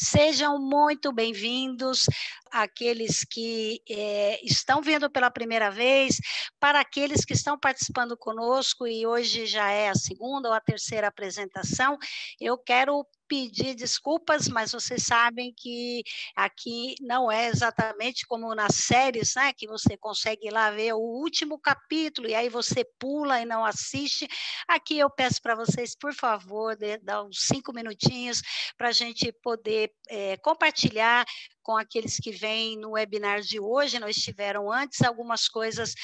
Sejam muito bem-vindos aqueles que estão vindo pela primeira vez, para aqueles que estão participando conosco e hoje já é a segunda ou a terceira apresentação. Eu quero pedir desculpas, mas vocês sabem que aqui não é exatamente como nas séries, né, que você consegue ir lá ver o último capítulo e aí você pula e não assiste. Aqui eu peço para vocês, por favor, dar uns 5 minutinhos para a gente poder compartilhar com aqueles que vêm no webinar de hoje. Nós tiveram antes algumas coisas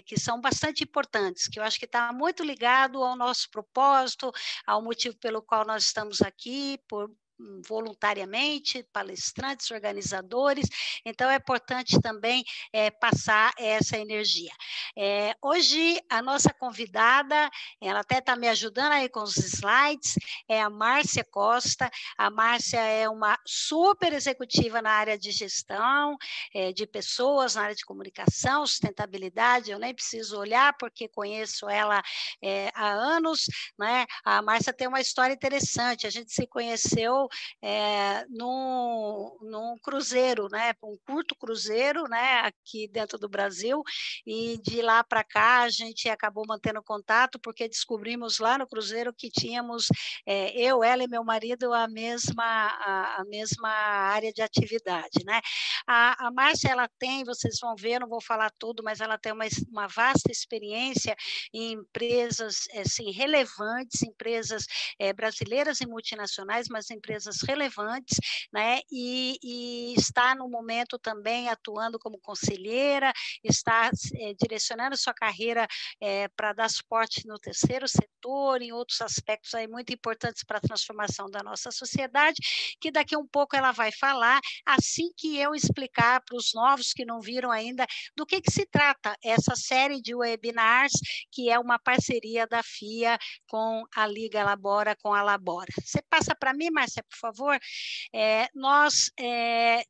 que são bastante importantes, que eu acho que está muito ligado ao nosso propósito, ao motivo pelo qual nós estamos aqui, voluntariamente, palestrantes, organizadores, então é importante também passar essa energia. Hoje a nossa convidada, ela até está me ajudando aí com os slides, é a Márcia Costa. A Márcia é uma super executiva na área de gestão de pessoas, na área de comunicação, sustentabilidade, eu nem preciso olhar porque conheço ela há anos, né? A Márcia tem uma história interessante, a gente se conheceu num cruzeiro, né? Um curto cruzeiro, né? Aqui dentro do Brasil, e de lá para cá a gente acabou mantendo contato porque descobrimos lá no cruzeiro que tínhamos, eu, ela e meu marido, a mesma área de atividade, né? A Márcia, ela tem, vocês vão ver, não vou falar tudo, mas ela tem uma vasta experiência em empresas assim, relevantes, empresas brasileiras e multinacionais, mas empresas relevantes, né? E está no momento também atuando como conselheira, está direcionando sua carreira para dar suporte no terceiro setor, em outros aspectos aí muito importantes para a transformação da nossa sociedade, que daqui a um pouco ela vai falar, assim que eu explicar para os novos que não viram ainda do que se trata essa série de webinars, que é uma parceria da FIA com a Liga Labora, com a Labora. Você passa para mim, Márcia, por favor? Nós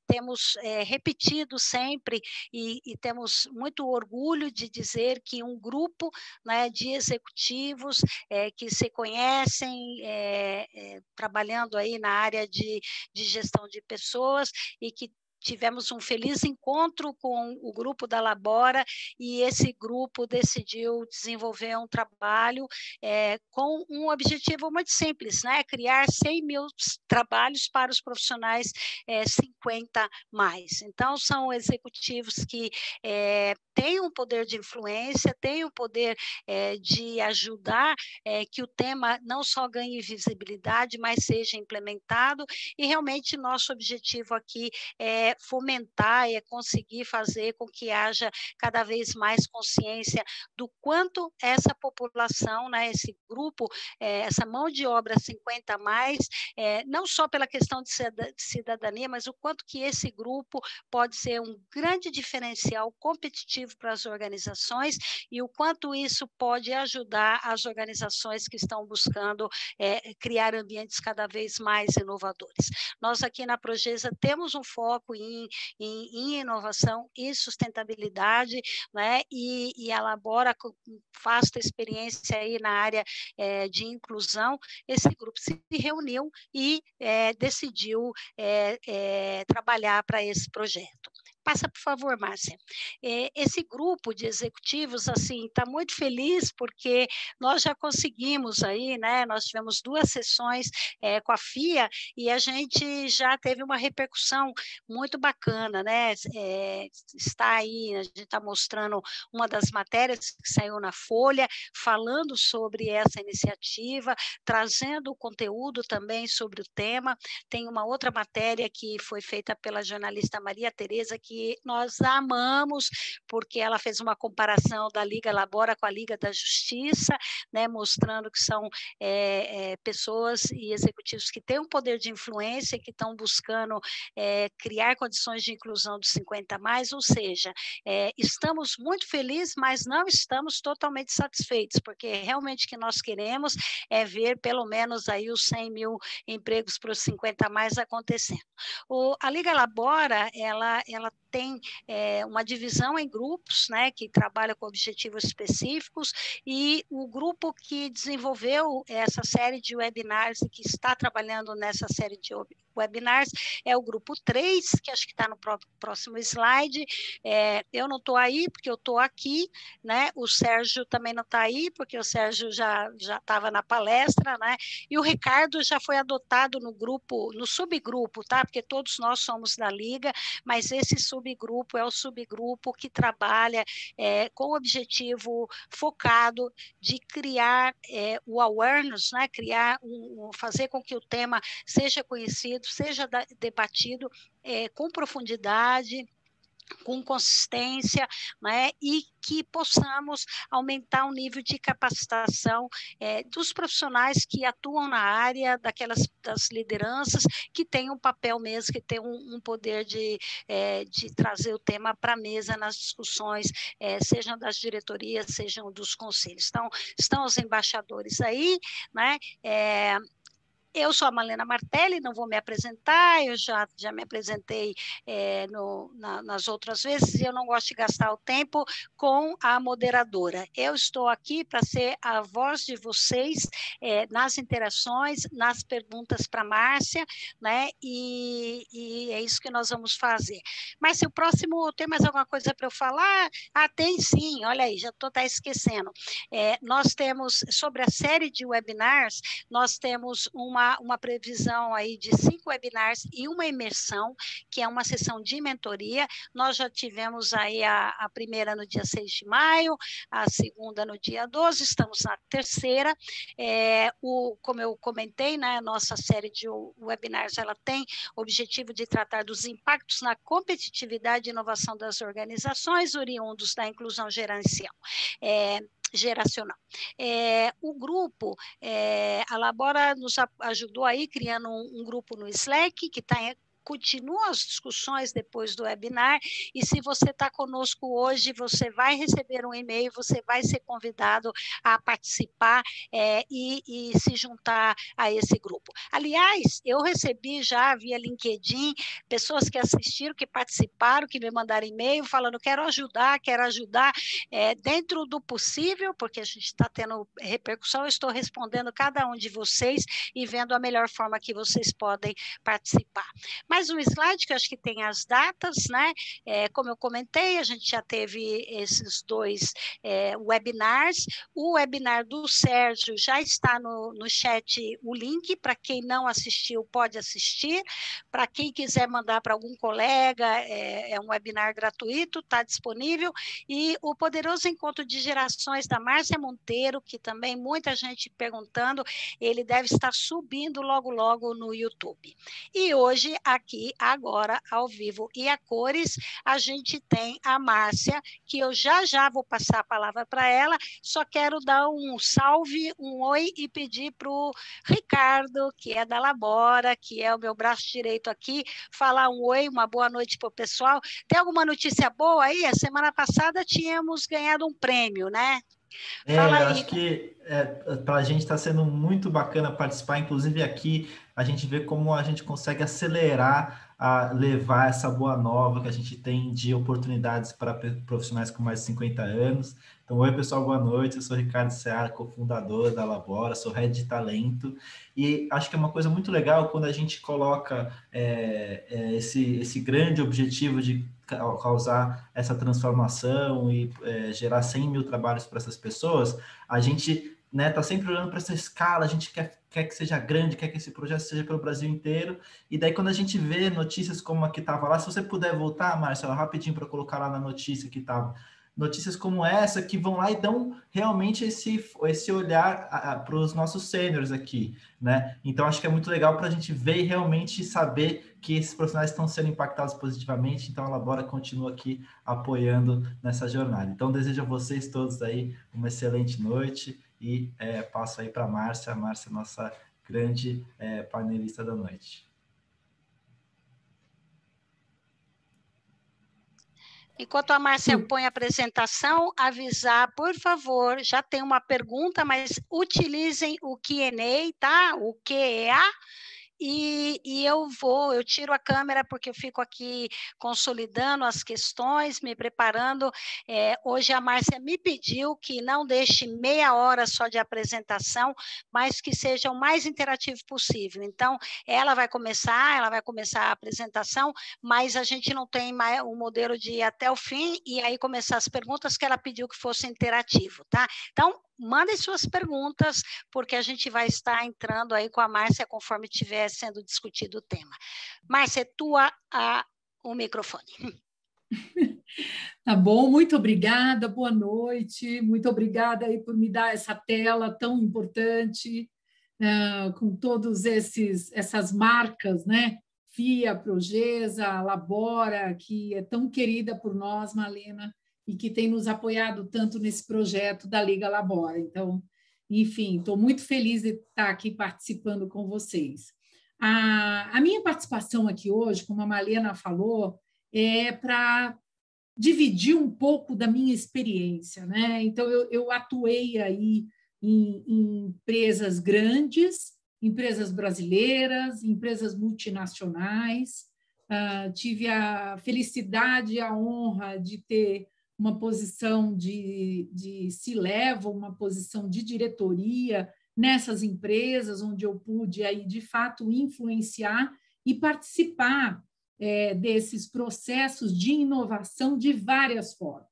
temos repetido sempre e temos muito orgulho de dizer que um grupo, né, de executivos que se conhecem, trabalhando aí na área de gestão de pessoas e que tivemos um feliz encontro com o grupo da Labora e esse grupo decidiu desenvolver um trabalho com um objetivo muito simples, né? Criar 100 mil trabalhos para os profissionais 50 mais. Então, são executivos que têm um poder de influência, têm o poder de ajudar que o tema não só ganhe visibilidade, mas seja implementado, e realmente nosso objetivo aqui é fomentar, é conseguir fazer com que haja cada vez mais consciência do quanto essa população, né, esse grupo, essa mão de obra 50 mais, não só pela questão de cidadania, mas o quanto que esse grupo pode ser um grande diferencial competitivo para as organizações e o quanto isso pode ajudar as organizações que estão buscando criar ambientes cada vez mais inovadores. Nós aqui na Progesa temos um foco em inovação e sustentabilidade, né? E elabora com vasta experiência aí na área de inclusão. Esse grupo se reuniu e decidiu trabalhar para esse projeto. Passa, por favor, Márcia. Esse grupo de executivos, assim, está muito feliz porque nós já conseguimos aí, né? Nós tivemos 2 sessões com a FIA e a gente já teve uma repercussão muito bacana, né? Está aí, a gente está mostrando uma das matérias que saiu na Folha, falando sobre essa iniciativa, trazendo o conteúdo também sobre o tema. Tem uma outra matéria que foi feita pela jornalista Maria Tereza, que nós amamos, porque ela fez uma comparação da Liga Labora com a Liga da Justiça, né, mostrando que são pessoas e executivos que têm um poder de influência, que estão buscando criar condições de inclusão dos 50 mais, ou seja, estamos muito felizes, mas não estamos totalmente satisfeitos, porque realmente o que nós queremos é ver pelo menos aí os 100 mil empregos para os 50 mais acontecendo. A Liga Labora, ela tem uma divisão em grupos, né, que trabalha com objetivos específicos, e o grupo que desenvolveu essa série de webinars e que está trabalhando nessa série de webinars, é o grupo 3, que acho que está no próximo slide. Eu não estou aí, porque eu estou aqui, né? O Sérgio também não está aí, porque o Sérgio já estava na palestra, né? E o Ricardo já foi adotado no grupo, no subgrupo, tá? Porque todos nós somos da Liga, mas esse subgrupo é o subgrupo que trabalha com o objetivo focado de criar o awareness, né? Fazer com que o tema seja conhecido, seja debatido com profundidade, com consistência, né, e que possamos aumentar o nível de capacitação dos profissionais que atuam na área, das lideranças, que têm um papel mesmo, que têm um poder de trazer o tema para a mesa nas discussões, sejam das diretorias, sejam dos conselhos. Então, estão os embaixadores aí, né? Eu sou a Malena Martelli, não vou me apresentar, eu já me apresentei nas outras vezes, e eu não gosto de gastar o tempo com a moderadora. Eu estou aqui para ser a voz de vocês nas interações, nas perguntas para a Márcia, né? E é isso que nós vamos fazer. Mas se o próximo tem mais alguma coisa para eu falar? Tem sim, olha aí, já estou até esquecendo. Nós temos, sobre a série de webinars, nós temos uma previsão aí de 5 webinars e uma imersão, que é uma sessão de mentoria. Nós já tivemos aí a primeira no dia 6 de maio, a segunda no dia 12, estamos na terceira. Como eu comentei, né, a nossa série de webinars, ela tem o objetivo de tratar dos impactos na competitividade e inovação das organizações oriundos da inclusão geracional. O grupo, a Labora nos ajudou aí, criando um grupo no Slack, que continuam as discussões depois do webinar, e se você está conosco hoje, você vai receber um e-mail, você vai ser convidado a participar e se juntar a esse grupo. Aliás, eu recebi já via LinkedIn pessoas que assistiram, que participaram, que me mandaram e-mail falando, quero ajudar, dentro do possível, porque a gente está tendo repercussão, eu estou respondendo cada um de vocês e vendo a melhor forma que vocês podem participar. Mais um slide que eu acho que tem as datas, né? Como eu comentei, a gente já teve esses 2 webinars. O webinar do Sérgio já está no chat, o link, para quem não assistiu, pode assistir. Para quem quiser mandar para algum colega, é um webinar gratuito, está disponível. E o Poderoso Encontro de Gerações da Márcia Monteiro, que também muita gente perguntando, ele deve estar subindo logo, logo no YouTube. E hoje, aqui, agora, ao vivo e a cores, a gente tem a Márcia, que eu já vou passar a palavra para ela, só quero dar um salve, um oi e pedir para o Ricardo, que é da Labora, que é o meu braço direito aqui, falar um oi, uma boa noite para o pessoal. Tem alguma notícia boa aí? A semana passada tínhamos ganhado um prêmio, né? Fala Eu aí. acho que para a gente está sendo muito bacana participar, inclusive aqui a gente vê como a gente consegue acelerar a levar essa boa nova que a gente tem de oportunidades para profissionais com mais de 50 anos. Então, oi pessoal, boa noite, eu sou Ricardo Seara, cofundador da Labora, sou head de talento, e acho que é uma coisa muito legal quando a gente coloca esse grande objetivo de causar essa transformação e gerar 100 mil trabalhos para essas pessoas. A gente está sempre olhando para essa escala, a gente quer que seja grande, quer que esse projeto seja pelo Brasil inteiro, e daí quando a gente vê notícias como a que estava lá, se você puder voltar, Marcelo, rapidinho para colocar lá na notícia que estava, notícias como essa que vão lá e dão realmente esse olhar para os nossos sêniores aqui, né? Então, acho que é muito legal para a gente ver e realmente saber que esses profissionais estão sendo impactados positivamente, então a Labora continua aqui apoiando nessa jornada. Então, desejo a vocês todos aí uma excelente noite e passo aí para a Márcia, nossa grande painelista da noite. Enquanto a Márcia põe a apresentação, avisar, por favor, já tem uma pergunta, mas utilizem o Q&A, tá? O QEA, e eu tiro a câmera porque eu fico aqui consolidando as questões, me preparando. Hoje a Márcia me pediu que não deixe meia hora só de apresentação, mas que seja o mais interativo possível. Então, ela vai começar a apresentação, mas a gente não tem mais um modelo de ir até o fim e aí começar as perguntas que ela pediu que fosse interativo, tá? Então, mandem suas perguntas, porque a gente vai estar entrando aí com a Márcia conforme estiver sendo discutido o tema. Márcia, o microfone. Tá bom, muito obrigada, boa noite, muito obrigada aí por me dar essa tela tão importante, com todas essas marcas, né? FIA, Progesa, Labora, que é tão querida por nós, Malena, e que tem nos apoiado tanto nesse projeto da Liga Labora. Então, enfim, estou muito feliz de estar aqui participando com vocês. A minha participação aqui hoje, como a Malena falou, é para dividir um pouco da minha experiência, né? Então, eu atuei aí em empresas grandes, empresas brasileiras, empresas multinacionais, tive a felicidade e a honra de ter uma posição de C-level, uma posição de diretoria nessas empresas, onde eu pude aí, de fato, influenciar e participar desses processos de inovação de várias formas.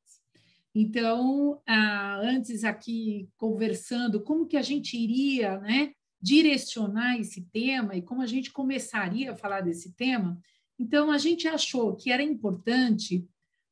Então, antes aqui conversando, como que a gente iria, né, direcionar esse tema e como a gente começaria a falar desse tema, então a gente achou que era importante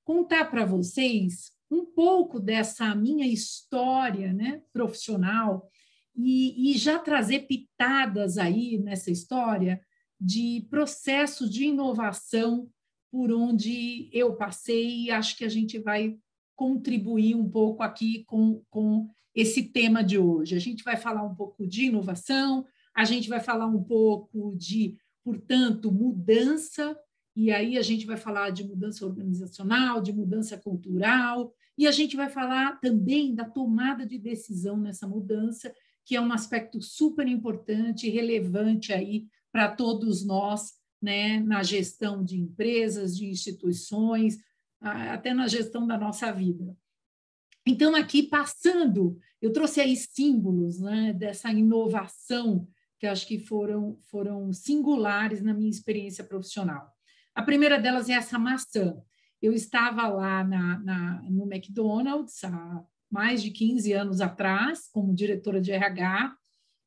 contar para vocês um pouco dessa minha história, né, profissional e já trazer pitadas aí nessa história de processos de inovação por onde eu passei e acho que a gente vai contribuir um pouco aqui com esse tema de hoje. A gente vai falar um pouco de inovação, a gente vai falar um pouco de, portanto, mudança, e aí a gente vai falar de mudança organizacional, de mudança cultural, e a gente vai falar também da tomada de decisão nessa mudança, que é um aspecto super importante e relevante aí para todos nós, né, na gestão de empresas, de instituições, até na gestão da nossa vida. Então, aqui passando, eu trouxe aí símbolos, né, dessa inovação que acho que foram singulares na minha experiência profissional. A primeira delas é essa maçã. Eu estava lá no McDonald's há mais de 15 anos atrás, como diretora de RH,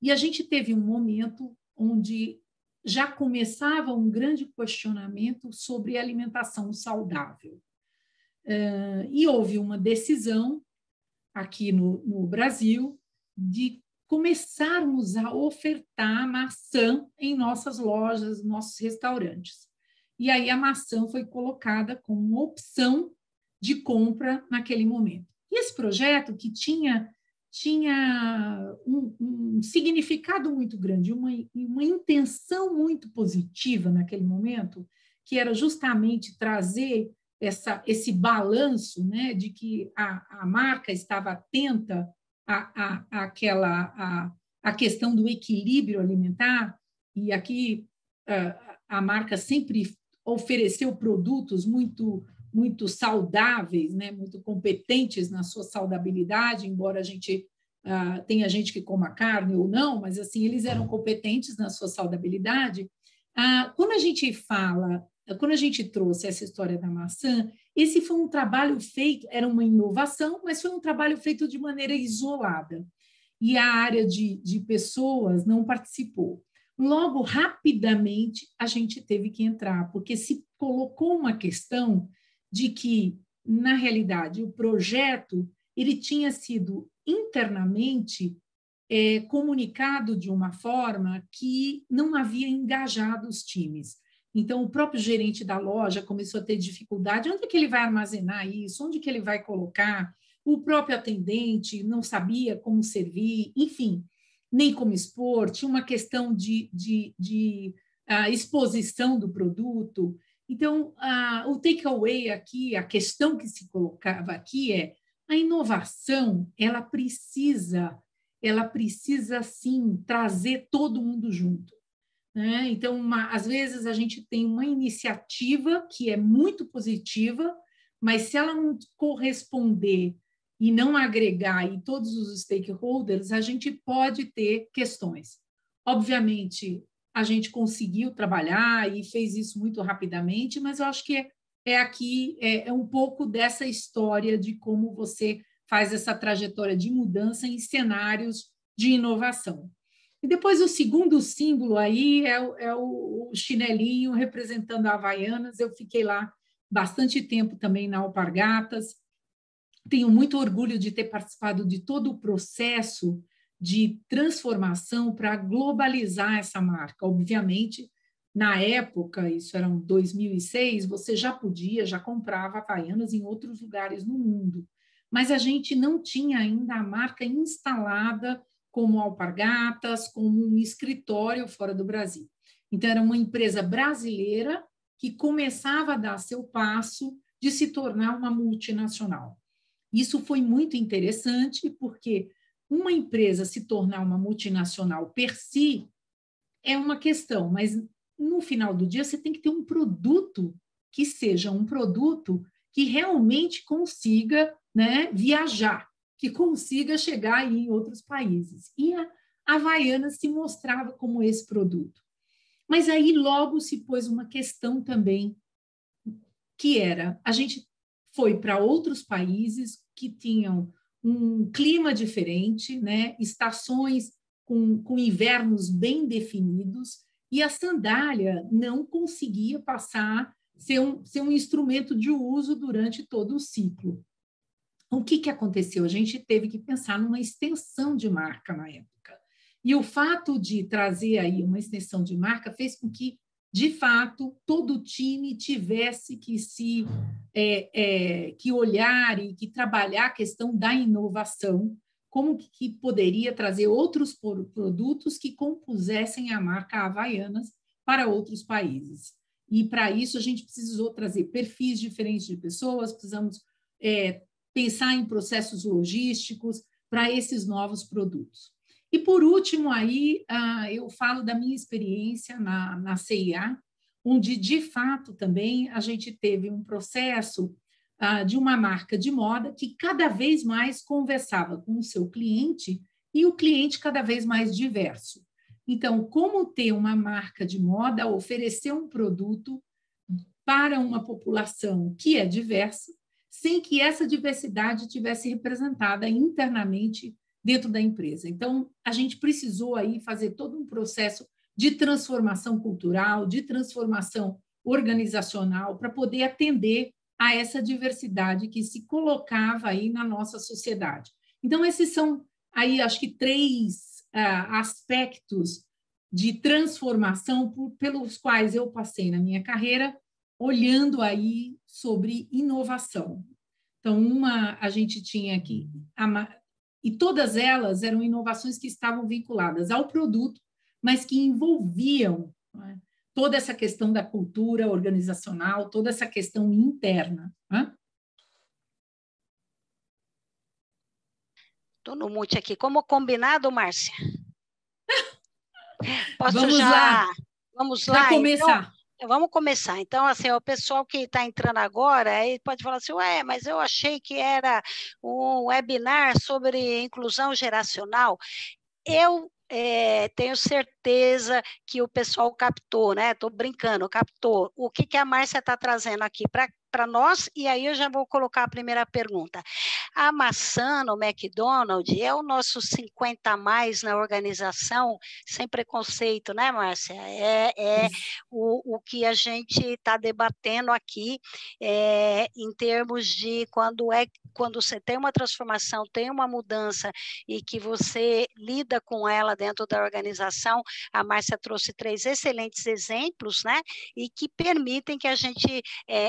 e a gente teve um momento onde já começava um grande questionamento sobre alimentação saudável. E houve uma decisão aqui no Brasil de começarmos a ofertar maçã em nossas lojas, nossos restaurantes. E aí a maçã foi colocada como opção de compra naquele momento. E esse projeto, que tinha um significado muito grande, uma intenção muito positiva naquele momento, que era justamente trazer esse balanço, né, de que a marca estava atenta à questão do equilíbrio alimentar, e aqui a marca sempre ofereceu produtos muito saudáveis, né, muito competentes na sua saudabilidade, embora a gente tenha gente que coma carne ou não, mas assim eles eram competentes na sua saudabilidade. Quando a gente trouxe essa história da maçã, esse foi um trabalho feito, era uma inovação, mas foi um trabalho feito de maneira isolada. E a área de pessoas não participou. Logo, rapidamente, a gente teve que entrar, porque se colocou uma questão de que, na realidade, o projeto ele tinha sido internamente comunicado de uma forma que não havia engajado os times. Então, o próprio gerente da loja começou a ter dificuldade. Onde é que ele vai armazenar isso? Onde que ele vai colocar? O próprio atendente não sabia como servir, enfim, nem como expor. Tinha uma questão de exposição do produto. Então, o takeaway aqui, a questão que se colocava aqui é a inovação, ela precisa sim trazer todo mundo junto. né? Então, às vezes a gente tem uma iniciativa que é muito positiva, mas se ela não corresponder e não agregar e todos os stakeholders, a gente pode ter questões. Obviamente, a gente conseguiu trabalhar e fez isso muito rapidamente, mas eu acho que é um pouco dessa história de como você faz essa trajetória de mudança em cenários de inovação. E depois o segundo símbolo aí é o chinelinho representando a Havaianas. Eu fiquei lá bastante tempo também na Alpargatas. Tenho muito orgulho de ter participado de todo o processo de transformação para globalizar essa marca. Obviamente, na época, isso era em 2006, você já comprava Havaianas em outros lugares no mundo, mas a gente não tinha ainda a marca instalada como Alpargatas, como um escritório fora do Brasil. Então, era uma empresa brasileira que começava a dar seu passo de se tornar uma multinacional. Isso foi muito interessante, porque uma empresa se tornar uma multinacional per si é uma questão, mas no final do dia você tem que ter um produto que seja um produto que realmente consiga, né, viajar, que consiga chegar em outros países. E a Havaianas se mostrava como esse produto. Mas aí logo se pôs uma questão também, que era, a gente foi para outros países que tinham um clima diferente, né? Estações com invernos bem definidos, e a sandália não conseguia ser um instrumento de uso durante todo o ciclo. O que aconteceu? A gente teve que pensar numa extensão de marca na época. E o fato de trazer aí uma extensão de marca fez com que, de fato, todo o time tivesse que que olhar e que trabalhar a questão da inovação, como que poderia trazer outros produtos que compusessem a marca Havaianas para outros países. E, para isso, a gente precisou trazer perfis diferentes de pessoas, precisamos pensar em processos logísticos para esses novos produtos. E, por último, aí eu falo da minha experiência na CIA, onde, de fato, também a gente teve um processo de uma marca de moda que cada vez mais conversava com o seu cliente e o cliente cada vez mais diverso. Então, como ter uma marca de moda, oferecer um produto para uma população que é diversa, sem que essa diversidade tivesse representada internamente dentro da empresa. Então, a gente precisou aí fazer todo um processo de transformação cultural, de transformação organizacional, para poder atender a essa diversidade que se colocava aí na nossa sociedade. Então, esses são aí, acho que, 3 aspectos de transformação pelos quais eu passei na minha carreira, olhando aí sobre inovação. Então, a gente tinha aqui, e todas elas eram inovações que estavam vinculadas ao produto, mas que envolviam, né, toda essa questão da cultura organizacional, toda essa questão interna. Estou no mute aqui. Como combinado, Márcia? Vamos lá. Vamos lá. Para começar. Então, vamos começar. Então, assim, o pessoal que está entrando agora, aí pode falar assim, ué, mas eu achei que era um webinar sobre inclusão geracional. Eu tenho certeza que o pessoal captou, né? Estou brincando, captou. O que a Márcia está trazendo aqui para nós, e aí eu já vou colocar a primeira pergunta. A maçã no McDonald's é o nosso 50 a mais na organização, sem preconceito, né, Márcia? O que a gente está debatendo aqui em termos de quando você tem uma transformação, tem uma mudança e que você lida com ela dentro da organização. A Márcia trouxe 3 excelentes exemplos, né? E que permitem que a gente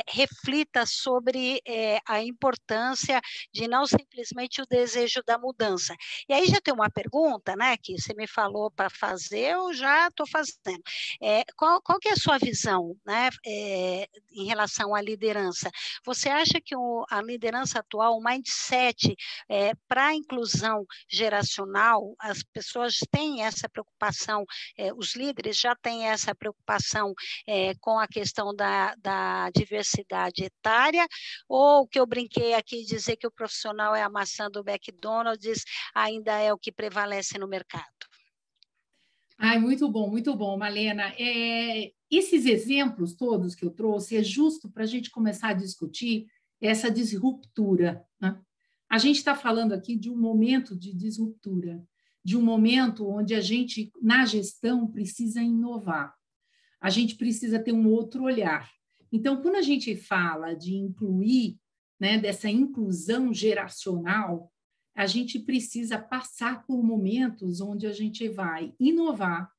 reflita sobre a importância de não simplesmente o desejo da mudança. E aí já tem uma pergunta, né, que você me falou para fazer, eu já estou fazendo. Qual que é a sua visão, né, em relação à liderança? Você acha que a liderança atual atual, o mindset para a inclusão geracional, as pessoas têm essa preocupação, os líderes já têm essa preocupação com a questão da diversidade etária, ou que eu brinquei aqui, dizer que o profissional é a maçã do McDonald's, ainda é o que prevalece no mercado? Ai, muito bom, Malena. Esses exemplos todos que eu trouxe é justo para a gente começar a discutir essa disruptura, né? A gente está falando aqui de um momento de disruptura, de um momento onde a gente, na gestão, precisa inovar. A gente precisa ter um outro olhar. Então, quando a gente fala de incluir, né, dessa inclusão geracional, a gente precisa passar por momentos onde a gente vai inovar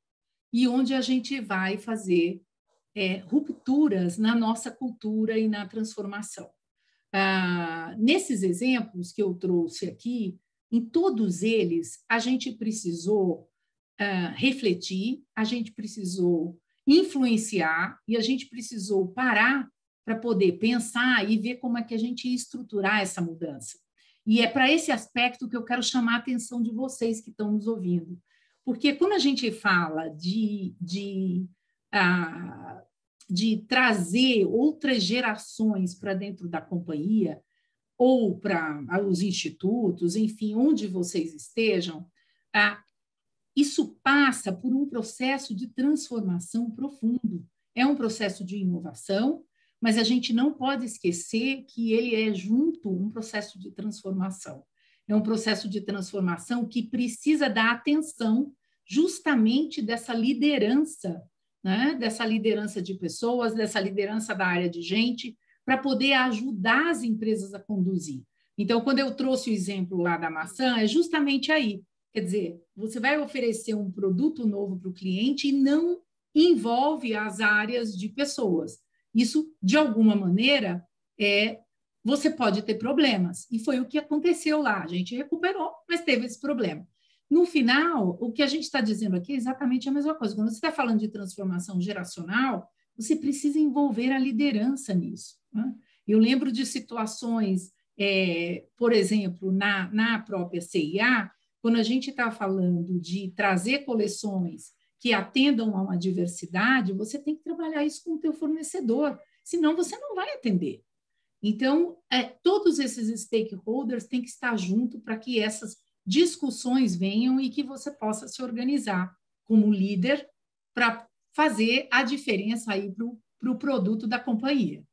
e onde a gente vai fazer rupturas na nossa cultura e na transformação. Nesses exemplos que eu trouxe aqui, em todos eles, a gente precisou refletir, a gente precisou influenciar e a gente precisou parar para poder pensar e ver como é que a gente ia estruturar essa mudança. E é para esse aspecto que eu quero chamar a atenção de vocês que estão nos ouvindo. Porque quando a gente fala de trazer outras gerações para dentro da companhia, ou para os institutos, enfim, onde vocês estejam, isso passa por um processo de transformação profundo. É um processo de inovação, mas a gente não pode esquecer que ele é junto um processo de transformação. É um processo de transformação que precisa da atenção justamente dessa liderança, né? Dessa liderança de pessoas, dessa liderança da área de gente, para poder ajudar as empresas a conduzir. Então, quando eu trouxe o exemplo lá da maçã, é justamente aí. Quer dizer, você vai oferecer um produto novo para o cliente e não envolve as áreas de pessoas. Isso, de alguma maneira, você pode ter problemas. E foi o que aconteceu lá. A gente recuperou, mas teve esse problema. No final, o que a gente está dizendo aqui é exatamente a mesma coisa. Quando você está falando de transformação geracional, você precisa envolver a liderança nisso, né? Eu lembro de situações, por exemplo, na própria CIA, quando a gente está falando de trazer coleções que atendam a uma diversidade, você tem que trabalhar isso com o teu fornecedor, senão você não vai atender. Então, todos esses stakeholders têm que estar junto para que essas discussões venham e que você possa se organizar como líder para fazer a diferença aí para o produto da companhia.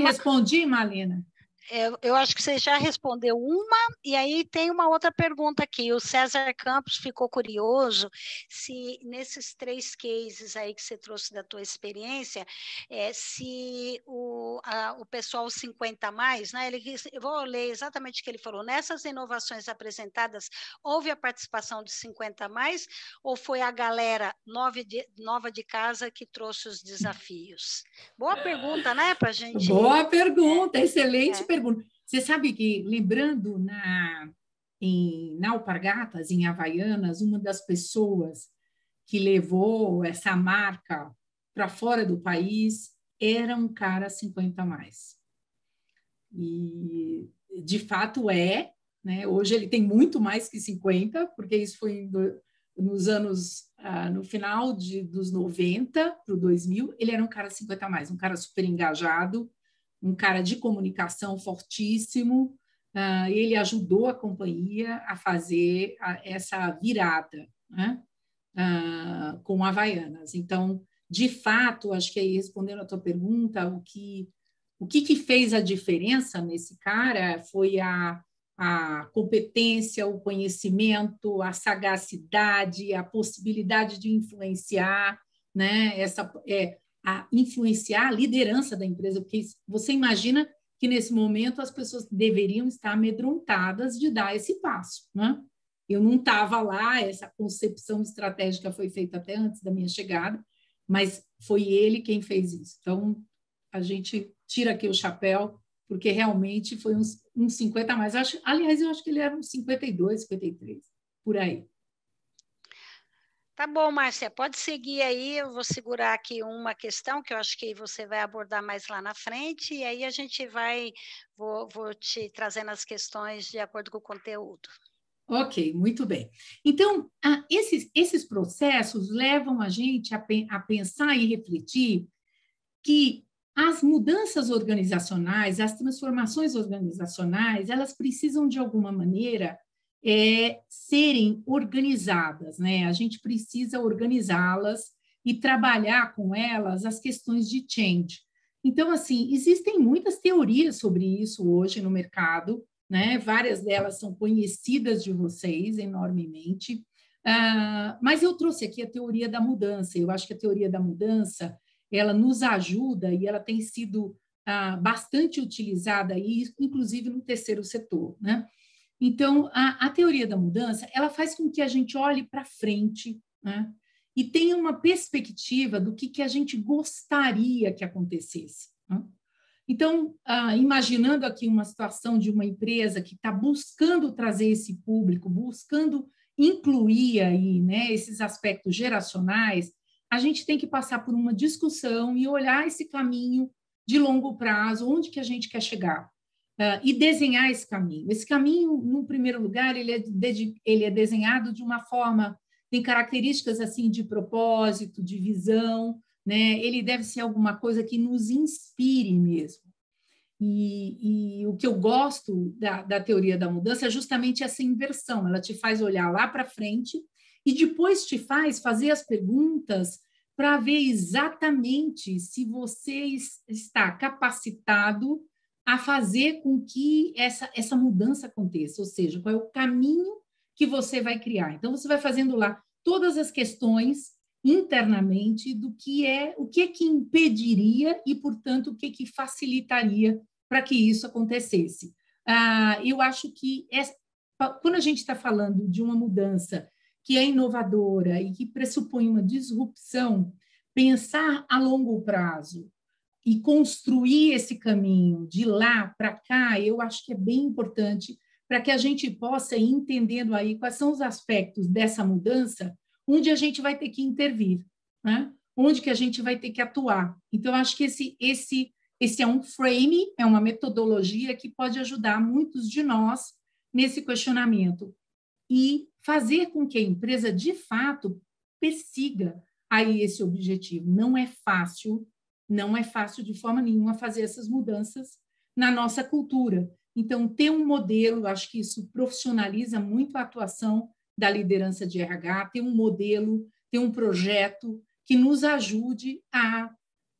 Respondi, Malena? Eu acho que você já respondeu uma, e aí tem uma outra pergunta aqui. O César Campos ficou curioso se nesses 3 cases aí que você trouxe da tua experiência, se o pessoal 50 mais, né? Eu vou ler exatamente o que ele falou. Nessas inovações apresentadas, houve a participação de 50 mais, ou foi a galera nova de casa que trouxe os desafios? Boa pergunta, né, para a gente... Boa pergunta, excelente pergunta. Você sabe que, lembrando na Alpargatas, em Havaianas, uma das pessoas que levou essa marca para fora do país era um cara 50 mais. E, de fato, né? Hoje ele tem muito mais que 50, porque isso foi nos anos, no final dos 90 para o 2000, ele era um cara 50 mais, um cara super engajado, um cara de comunicação fortíssimo. Ele ajudou a companhia a fazer essa virada, né? Com Havaianas. Então, de fato, acho que aí, respondendo a tua pergunta, o que fez a diferença nesse cara foi a competência, o conhecimento, a sagacidade, a possibilidade de influenciar, né? A influenciar a liderança da empresa, porque você imagina que nesse momento as pessoas deveriam estar amedrontadas de dar esse passo, né? Eu não estava lá, essa concepção estratégica foi feita até antes da minha chegada, mas foi ele quem fez isso. Então, a gente tira aqui o chapéu, porque realmente foi uns 50 a mais. Aliás, eu acho que ele era uns 52, 53, por aí. Tá bom, Márcia, pode seguir aí, eu vou segurar aqui uma questão que eu acho que você vai abordar mais lá na frente, e aí a gente vou te trazendo as questões de acordo com o conteúdo. Ok, muito bem. Então, esses processos levam a gente a pensar e refletir que as mudanças organizacionais, as transformações organizacionais, elas precisam, de alguma maneira, serem organizadas, né? A gente precisa organizá-las e trabalhar com elas as questões de change. Então, assim, existem muitas teorias sobre isso hoje no mercado, né? Várias delas são conhecidas de vocês enormemente, mas eu trouxe aqui a teoria da mudança. Eu acho que a teoria da mudança ela nos ajuda e ela tem sido bastante utilizada aí, inclusive no terceiro setor, né? Então, a teoria da mudança, ela faz com que a gente olhe para frente, né? E tenha uma perspectiva do que a gente gostaria que acontecesse, né? Então, imaginando aqui uma situação de uma empresa que está buscando trazer esse público, buscando incluir aí, né, esses aspectos geracionais, a gente tem que passar por uma discussão e olhar esse caminho de longo prazo, onde que a gente quer chegar, e desenhar esse caminho. Esse caminho, no primeiro lugar, ele é desenhado de uma forma, tem características assim de propósito, de visão, né? Ele deve ser alguma coisa que nos inspire mesmo. E o que eu gosto da teoria da mudança é justamente essa inversão, ela te faz olhar lá para frente e depois te faz fazer as perguntas para ver exatamente se você está capacitado a fazer com que essa mudança aconteça, ou seja, qual é o caminho que você vai criar. Então, você vai fazendo lá todas as questões internamente do o que é que impediria e, portanto, o que é que facilitaria para que isso acontecesse. Eu acho que quando a gente está falando de uma mudança que é inovadora e que pressupõe uma disrupção, pensar a longo prazo e construir esse caminho de lá para cá, eu acho que é bem importante para que a gente possa ir entendendo aí quais são os aspectos dessa mudança onde a gente vai ter que intervir, né? Onde que a gente vai ter que atuar. Então, acho que esse é um frame, é uma metodologia que pode ajudar muitos de nós nesse questionamento e fazer com que a empresa, de fato, persiga aí esse objetivo. Não é fácil de forma nenhuma fazer essas mudanças na nossa cultura. Então, ter um modelo, acho que isso profissionaliza muito a atuação da liderança de RH, ter um modelo, ter um projeto que nos ajude a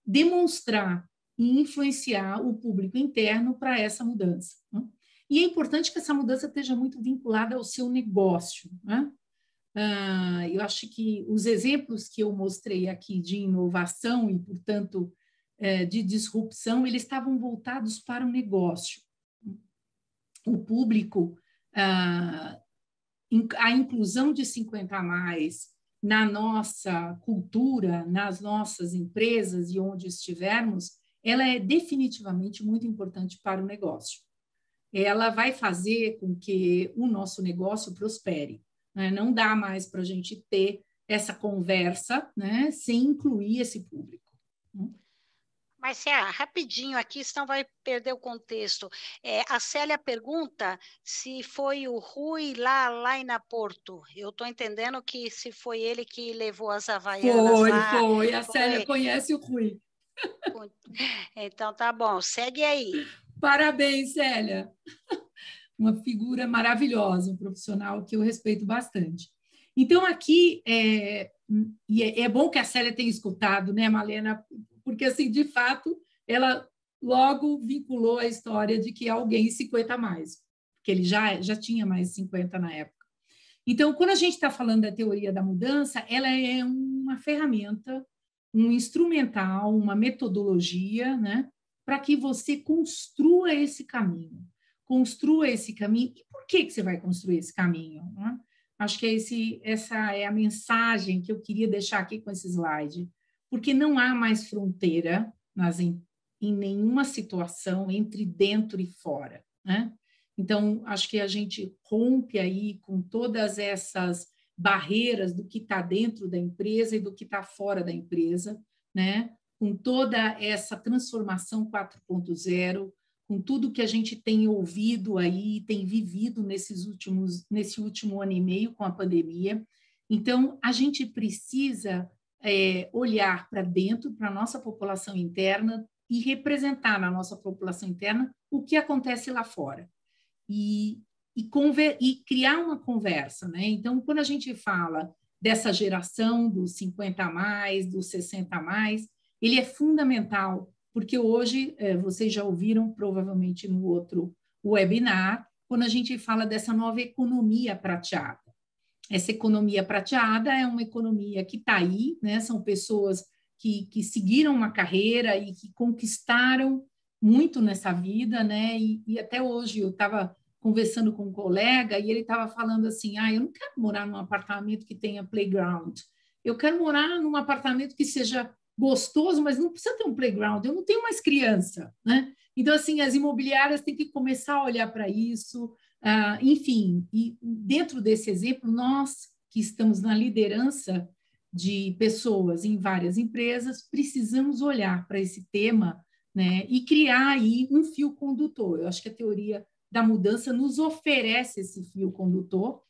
demonstrar e influenciar o público interno para essa mudança, né? E é importante que essa mudança esteja muito vinculada ao seu negócio, né? Eu acho que os exemplos que eu mostrei aqui de inovação e, portanto, de disrupção, eles estavam voltados para o negócio. O público, a inclusão de 50 a mais na nossa cultura, nas nossas empresas e onde estivermos, ela é definitivamente muito importante para o negócio. Ela vai fazer com que o nosso negócio prospere, né? Não dá mais para a gente ter essa conversa, né, sem incluir esse público. Marcia, rapidinho aqui, senão vai perder o contexto. A Célia pergunta se foi o Rui lá em Porto. Eu estou entendendo que se foi ele que levou as Havaianas lá. Foi. A Célia conhece o Rui. Então, tá bom. Segue aí. Parabéns, Célia. Uma figura maravilhosa, um profissional que eu respeito bastante. Então, aqui, e é bom que a Célia tenha escutado, né, Malena? Porque, assim, de fato, ela logo vinculou a história de que alguém 50 a mais, porque ele já tinha mais de 50 na época. Então, quando a gente está falando da teoria da mudança, ela é uma ferramenta, um instrumental, uma metodologia, né, para que você construa esse caminho. Construa esse caminho. E por que você vai construir esse caminho, né? Acho que essa é a mensagem que eu queria deixar aqui com esse slide. Porque não há mais fronteira em nenhuma situação entre dentro e fora, né? Então, acho que a gente rompe aí com todas essas barreiras do que está dentro da empresa e do que está fora da empresa, né? Com toda essa transformação 4.0, com tudo que a gente tem ouvido aí, tem vivido nesse último ano e meio com a pandemia. Então, a gente precisa olhar para dentro, para a nossa população interna e representar na nossa população interna o que acontece lá fora. E criar uma conversa, né? Então, quando a gente fala dessa geração dos 50 a mais, dos 60 a mais, ele é fundamental, porque hoje, vocês já ouviram provavelmente no outro webinar, quando a gente fala dessa nova economia prateada. Essa economia prateada é uma economia que está aí, né? São pessoas que seguiram uma carreira e que conquistaram muito nessa vida, né? E até hoje eu estava conversando com um colega e ele estava falando assim, eu não quero morar num apartamento que tenha playground, eu quero morar num apartamento que seja gostoso, mas não precisa ter um playground, eu não tenho mais criança, né? Então, assim, as imobiliárias têm que começar a olhar para isso, enfim, e dentro desse exemplo, nós que estamos na liderança de pessoas em várias empresas, precisamos olhar para esse tema, né, e criar aí um fio condutor. Eu acho que a teoria da mudança nos oferece esse fio condutor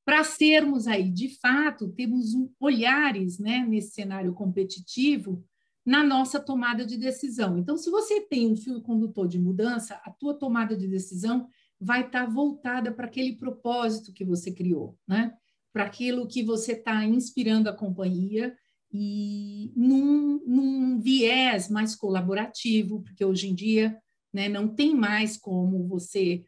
para sermos aí, de fato, temos olhares, né, nesse cenário competitivo na nossa tomada de decisão. Então, se você tem um fio condutor de mudança, a tua tomada de decisão vai estar voltada para aquele propósito que você criou, né? Para aquilo que você está inspirando a companhia e num viés mais colaborativo, porque hoje em dia, né, não tem mais como você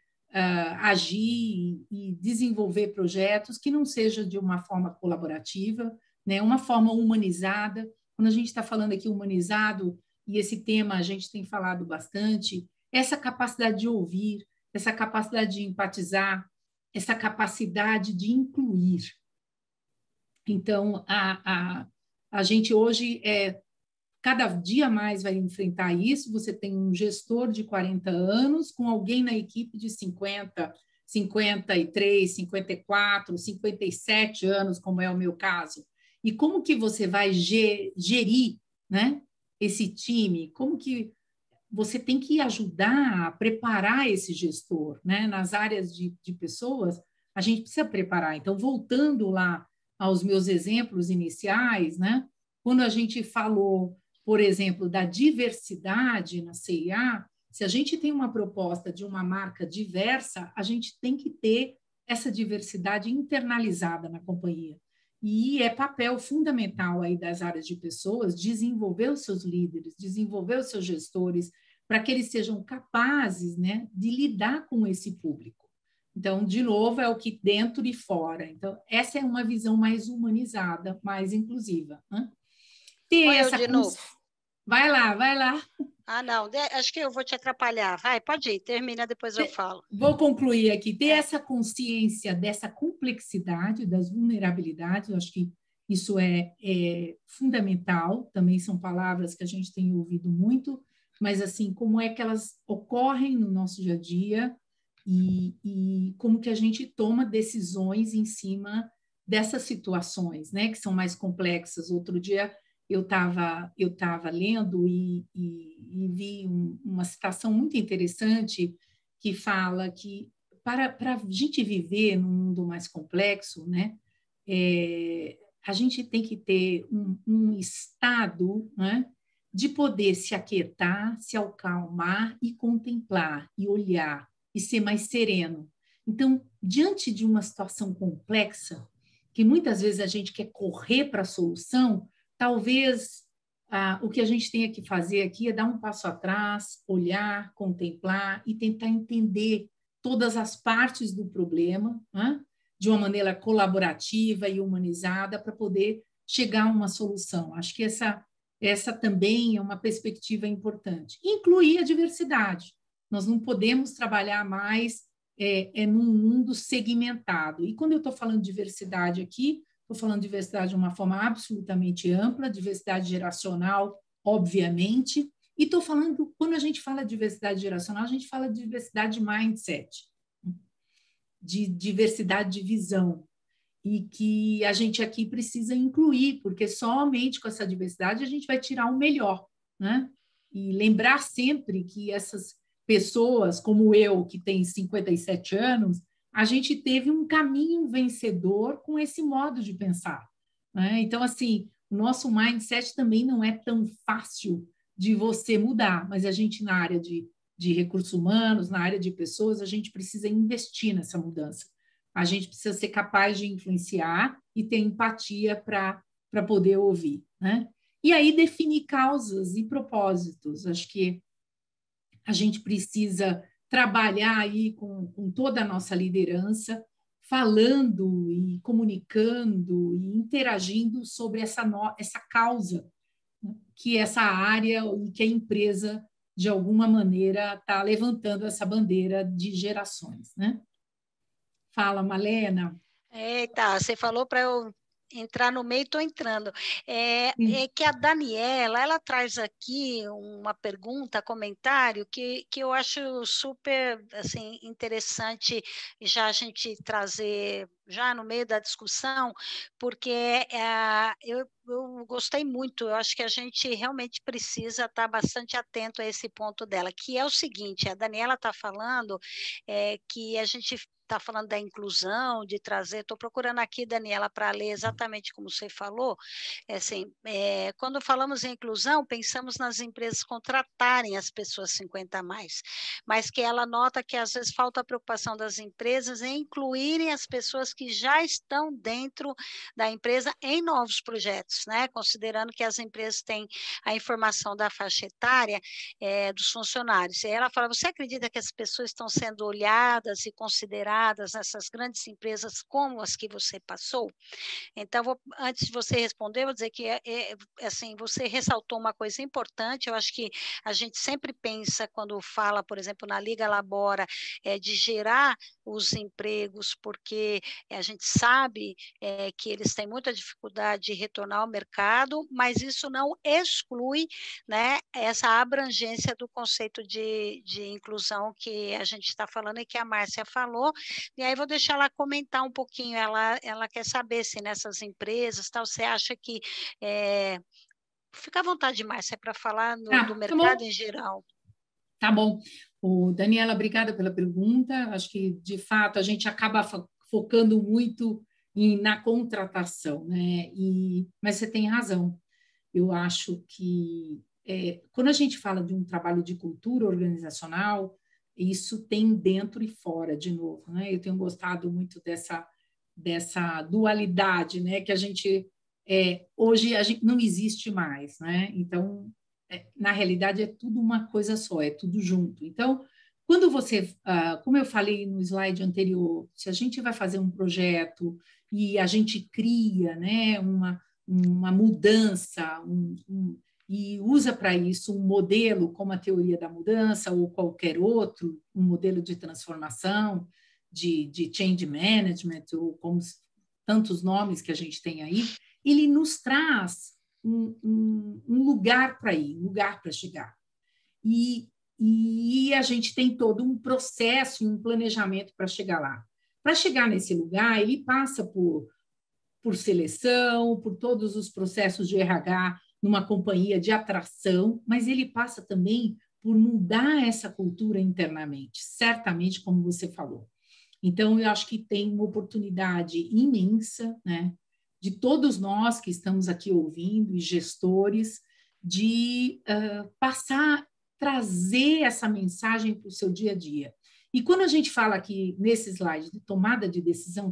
agir e desenvolver projetos que não seja de uma forma colaborativa, né, uma forma humanizada. Quando a gente está falando aqui humanizado, e esse tema a gente tem falado bastante, essa capacidade de ouvir, essa capacidade de empatizar, essa capacidade de incluir. Então, a gente hoje cada dia mais vai enfrentar isso. Você tem um gestor de 40 anos com alguém na equipe de 50, 53, 54, 57 anos, como é o meu caso. E como que você vai gerir, né, esse time? Como que você tem que ajudar a preparar esse gestor, né? Nas áreas de pessoas, a gente precisa preparar. Então, voltando lá aos meus exemplos iniciais, né? Quando a gente falou, por exemplo, da diversidade na CIA, se a gente tem uma proposta de uma marca diversa, a gente tem que ter essa diversidade internalizada na companhia. E é papel fundamental aí das áreas de pessoas desenvolver os seus líderes, desenvolver os seus gestores, para que eles sejam capazes, né, de lidar com esse público. Então, de novo, é o que dentro e fora. Então, essa é uma visão mais humanizada, mais inclusiva. Né? Oi, eu de novo. Vai lá. Não, acho que eu vou te atrapalhar. Vai, pode ir, termina, depois eu falo. Vou concluir aqui. Ter essa consciência dessa complexidade, das vulnerabilidades, eu acho que isso é fundamental. Também são palavras que a gente tem ouvido muito, mas, assim, como é que elas ocorrem no nosso dia a dia e como que a gente toma decisões em cima dessas situações, né, que são mais complexas. Outro dia, eu estava lendo e vi uma citação muito interessante que fala que para a gente viver num mundo mais complexo, né, a gente tem que ter um estado, né, de poder se aquietar, se acalmar e contemplar, e olhar, e ser mais sereno. Então, diante de uma situação complexa, que muitas vezes a gente quer correr para a solução, talvez o que a gente tenha que fazer aqui é dar um passo atrás, olhar, contemplar e tentar entender todas as partes do problema, né? De uma maneira colaborativa e humanizada para poder chegar a uma solução. Acho que essa também é uma perspectiva importante. Incluir a diversidade. Nós não podemos trabalhar mais num mundo segmentado. E quando eu estou falando de diversidade aqui, estou falando de diversidade de uma forma absolutamente ampla, diversidade geracional, obviamente, e estou falando, quando a gente fala de diversidade geracional, a gente fala de diversidade de mindset, de diversidade de visão. e que a gente aqui precisa incluir, porque somente com essa diversidade a gente vai tirar o melhor, né? E lembrar sempre que essas pessoas, como eu, que tem 57 anos, a gente teve um caminho vencedor com esse modo de pensar, né? Então, assim, o nosso mindset também não é tão fácil de você mudar, mas a gente, na área de recursos humanos, na área de pessoas, a gente precisa investir nessa mudança. A gente precisa ser capaz de influenciar e ter empatia para poder ouvir, né? E aí definir causas e propósitos. Acho que a gente precisa trabalhar aí com toda a nossa liderança, falando e comunicando e interagindo sobre essa causa, né, que essa área e que a empresa, de alguma maneira, está levantando essa bandeira de gerações, né? Fala, Malena. Eita, você falou para eu entrar no meio, estou entrando. É que a Daniela, ela traz aqui uma pergunta, comentário, que eu acho super assim, interessante já a gente trazer já no meio da discussão, porque eu gostei muito, eu acho que a gente realmente precisa estar bastante atento a esse ponto dela, que é o seguinte, a Daniela está falando que a gente está falando da inclusão, de trazer, estou procurando aqui, Daniela, para ler exatamente como você falou, assim, quando falamos em inclusão, pensamos nas empresas contratarem as pessoas 50 a mais, mas que ela nota que às vezes falta a preocupação das empresas em incluírem as pessoas que já estão dentro da empresa em novos projetos, né? Considerando que as empresas têm a informação da faixa etária dos funcionários. E ela fala, você acredita que as pessoas estão sendo olhadas e consideradas nessas grandes empresas como as que você passou? Então, antes de você responder, vou dizer que assim, você ressaltou uma coisa importante, eu acho que a gente sempre pensa, quando fala, por exemplo, na Liga Labora, de gerar os empregos, porque a gente sabe que eles têm muita dificuldade de retornar ao mercado, mas isso não exclui, né, essa abrangência do conceito de inclusão que a gente está falando e que a Márcia falou, e aí vou deixar ela comentar um pouquinho, ela quer saber se nessas empresas, tal, você acha que... Fica à vontade, Márcia, para falar do mercado em geral. Tá bom. Daniela, obrigada pela pergunta. Acho que, de fato, a gente acaba focando muito na contratação, né? Mas você tem razão. Eu acho que quando a gente fala de um trabalho de cultura organizacional, isso tem dentro e fora, de novo, né? Eu tenho gostado muito dessa dualidade, né? Que a gente hoje a gente não existe mais, né? Então, na realidade, é tudo uma coisa só, é tudo junto. Então, quando você, como eu falei no slide anterior, se a gente vai fazer um projeto e a gente cria, né, uma mudança e usa para isso um modelo como a teoria da mudança ou qualquer outro, um modelo de transformação, de change management, ou como tantos nomes que a gente tem aí, ele nos traz um lugar para ir, um lugar para chegar. E a gente tem todo um processo e um planejamento para chegar lá. Para chegar nesse lugar, ele passa por seleção, por todos os processos de RH numa companhia de atração, mas ele passa também por mudar essa cultura internamente, certamente, como você falou. Então, eu acho que tem uma oportunidade imensa, né, de todos nós que estamos aqui ouvindo, e gestores, de trazer essa mensagem para o seu dia a dia. E quando a gente fala aqui nesse slide de tomada de decisão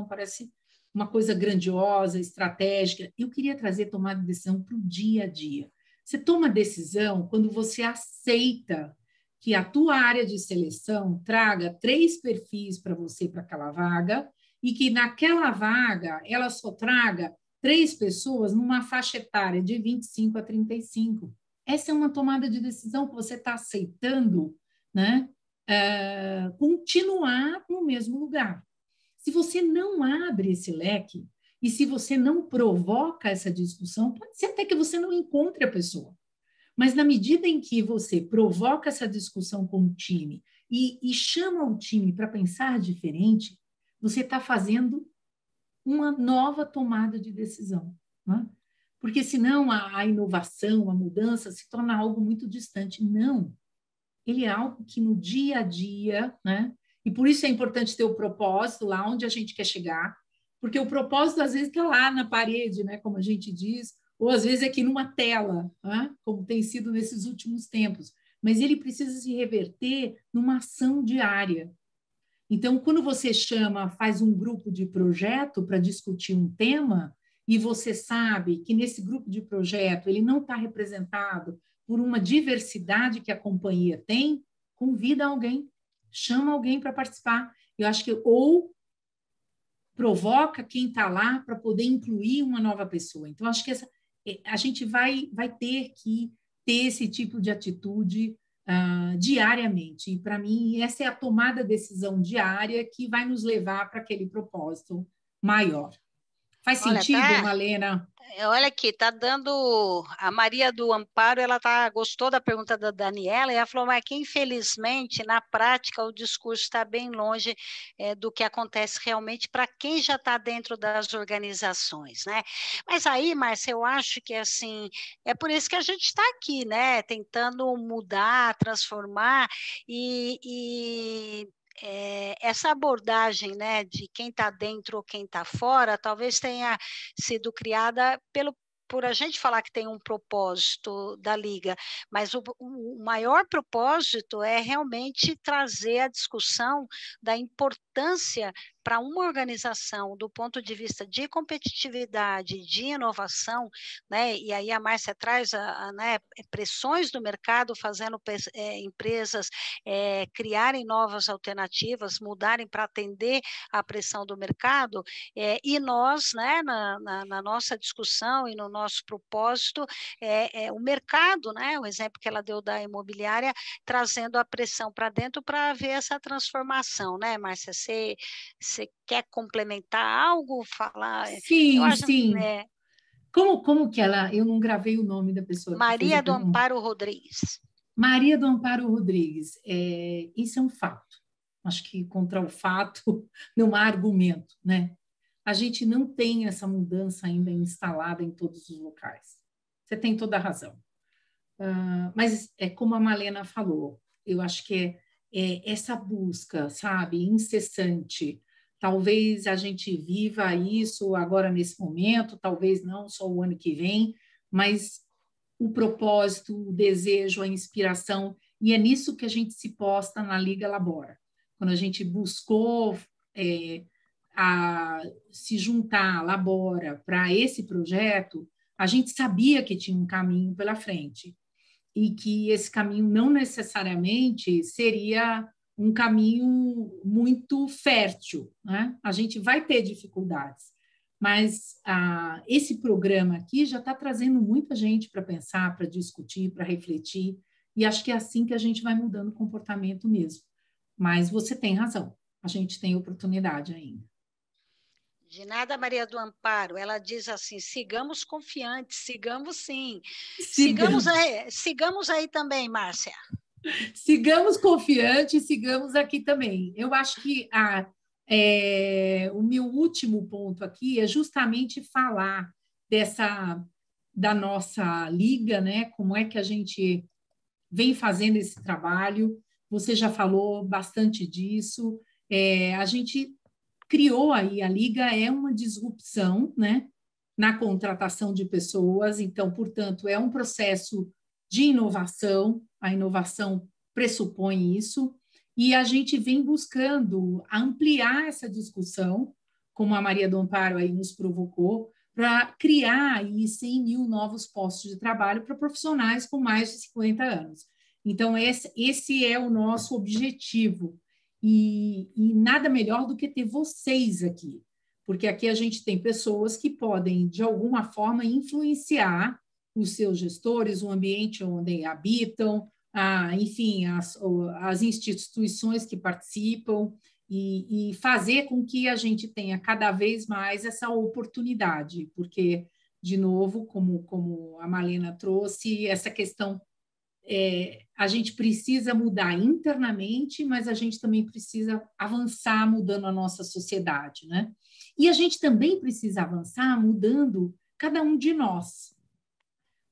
parece uma coisa grandiosa, estratégica. Eu queria trazer tomada de decisão para o dia a dia. Você toma decisão quando você aceita que a tua área de seleção traga 3 perfis para você para aquela vaga e que naquela vaga ela só traga 3 pessoas numa faixa etária de 25 a 35. Essa é uma tomada de decisão que você está aceitando, né? Continuar no mesmo lugar. Se você não abre esse leque e se você não provoca essa discussão, pode ser até que você não encontre a pessoa. Mas na medida em que você provoca essa discussão com o time e chama o time para pensar diferente, você está fazendo uma nova tomada de decisão, né? Porque senão a inovação, a mudança se torna algo muito distante. Não, ele é algo que no dia a dia, né? E por isso é importante ter o propósito lá onde a gente quer chegar, porque o propósito às vezes está lá na parede, né? Como a gente diz, ou às vezes aqui numa tela, né? Como tem sido nesses últimos tempos. Mas ele precisa se reverter numa ação diária. Então, quando você faz um grupo de projeto para discutir um tema, e você sabe que nesse grupo de projeto ele não está representado por uma diversidade que a companhia tem, convida alguém, chama alguém para participar. Eu acho que ou provoca quem está lá para poder incluir uma nova pessoa. Então, acho que a gente vai ter que ter esse tipo de atitude diariamente. E, para mim, essa é a tomada de decisão diária que vai nos levar para aquele propósito maior. Faz sentido, Malena? Olha aqui, tá dando... A Maria do Amparo, ela gostou da pergunta da Daniela, e ela falou, mas que infelizmente, na prática, o discurso está bem longe do que acontece realmente para quem já está dentro das organizações, né? Mas aí, Márcia, eu acho que, assim, é por isso que a gente está aqui, né? Tentando mudar, transformar, essa abordagem, né, de quem está dentro ou quem está fora, talvez tenha sido criada por a gente falar que tem um propósito da Liga, mas o maior propósito é realmente trazer a discussão da importância para uma organização do ponto de vista de competitividade, de inovação, né? E aí a Márcia traz né, pressões do mercado fazendo empresas criarem novas alternativas, mudarem para atender à pressão do mercado, e nós, né, na nossa discussão e no nosso propósito, o mercado, né, o exemplo que ela deu da imobiliária, trazendo a pressão para dentro para haver essa transformação, né, Márcia? Você quer complementar algo? Falar? Sim, sim. Como que ela... Eu não gravei o nome da pessoa que fez a pergunta. Maria do Amparo Rodrigues. Maria do Amparo Rodrigues. Isso é um fato. Acho que contra o fato não há argumento, né? A gente não tem essa mudança ainda instalada em todos os locais. Você tem toda a razão. Mas é como a Malena falou, eu acho que essa busca, sabe, incessante. Talvez a gente viva isso agora nesse momento, talvez não só o ano que vem, mas o propósito, o desejo, a inspiração, e é nisso que a gente se posta na Liga Labora. Quando a gente buscou se juntar, Labora, para esse projeto, a gente sabia que tinha um caminho pela frente e que esse caminho não necessariamente seria um caminho muito fértil, né? A gente vai ter dificuldades, mas esse programa aqui já está trazendo muita gente para pensar, para discutir, para refletir, e acho que é assim que a gente vai mudando o comportamento mesmo. Mas você tem razão, a gente tem oportunidade ainda. De nada, Maria do Amparo. Ela diz assim, sigamos confiantes, sigamos sim. Sigamos aí também, Márcia. Sigamos confiantes, sigamos aqui também. Eu acho que o meu último ponto aqui é justamente falar da nossa liga, né? Como é que a gente vem fazendo esse trabalho. Você já falou bastante disso. A gente criou aí, a Liga é uma disrupção, né, na contratação de pessoas, então, portanto, é um processo de inovação, a inovação pressupõe isso, e a gente vem buscando ampliar essa discussão, como a Maria do Amparo aí nos provocou, para criar aí 100 mil novos postos de trabalho para profissionais com mais de 50 anos. Então, esse é o nosso objetivo, e nada melhor do que ter vocês aqui, porque aqui a gente tem pessoas que podem, de alguma forma, influenciar os seus gestores, o ambiente onde habitam, enfim, as instituições que participam, e fazer com que a gente tenha cada vez mais essa oportunidade, porque, de novo, como a Malena trouxe, essa questão a gente precisa mudar internamente, mas a gente também precisa avançar mudando a nossa sociedade, né? E a gente também precisa avançar mudando cada um de nós,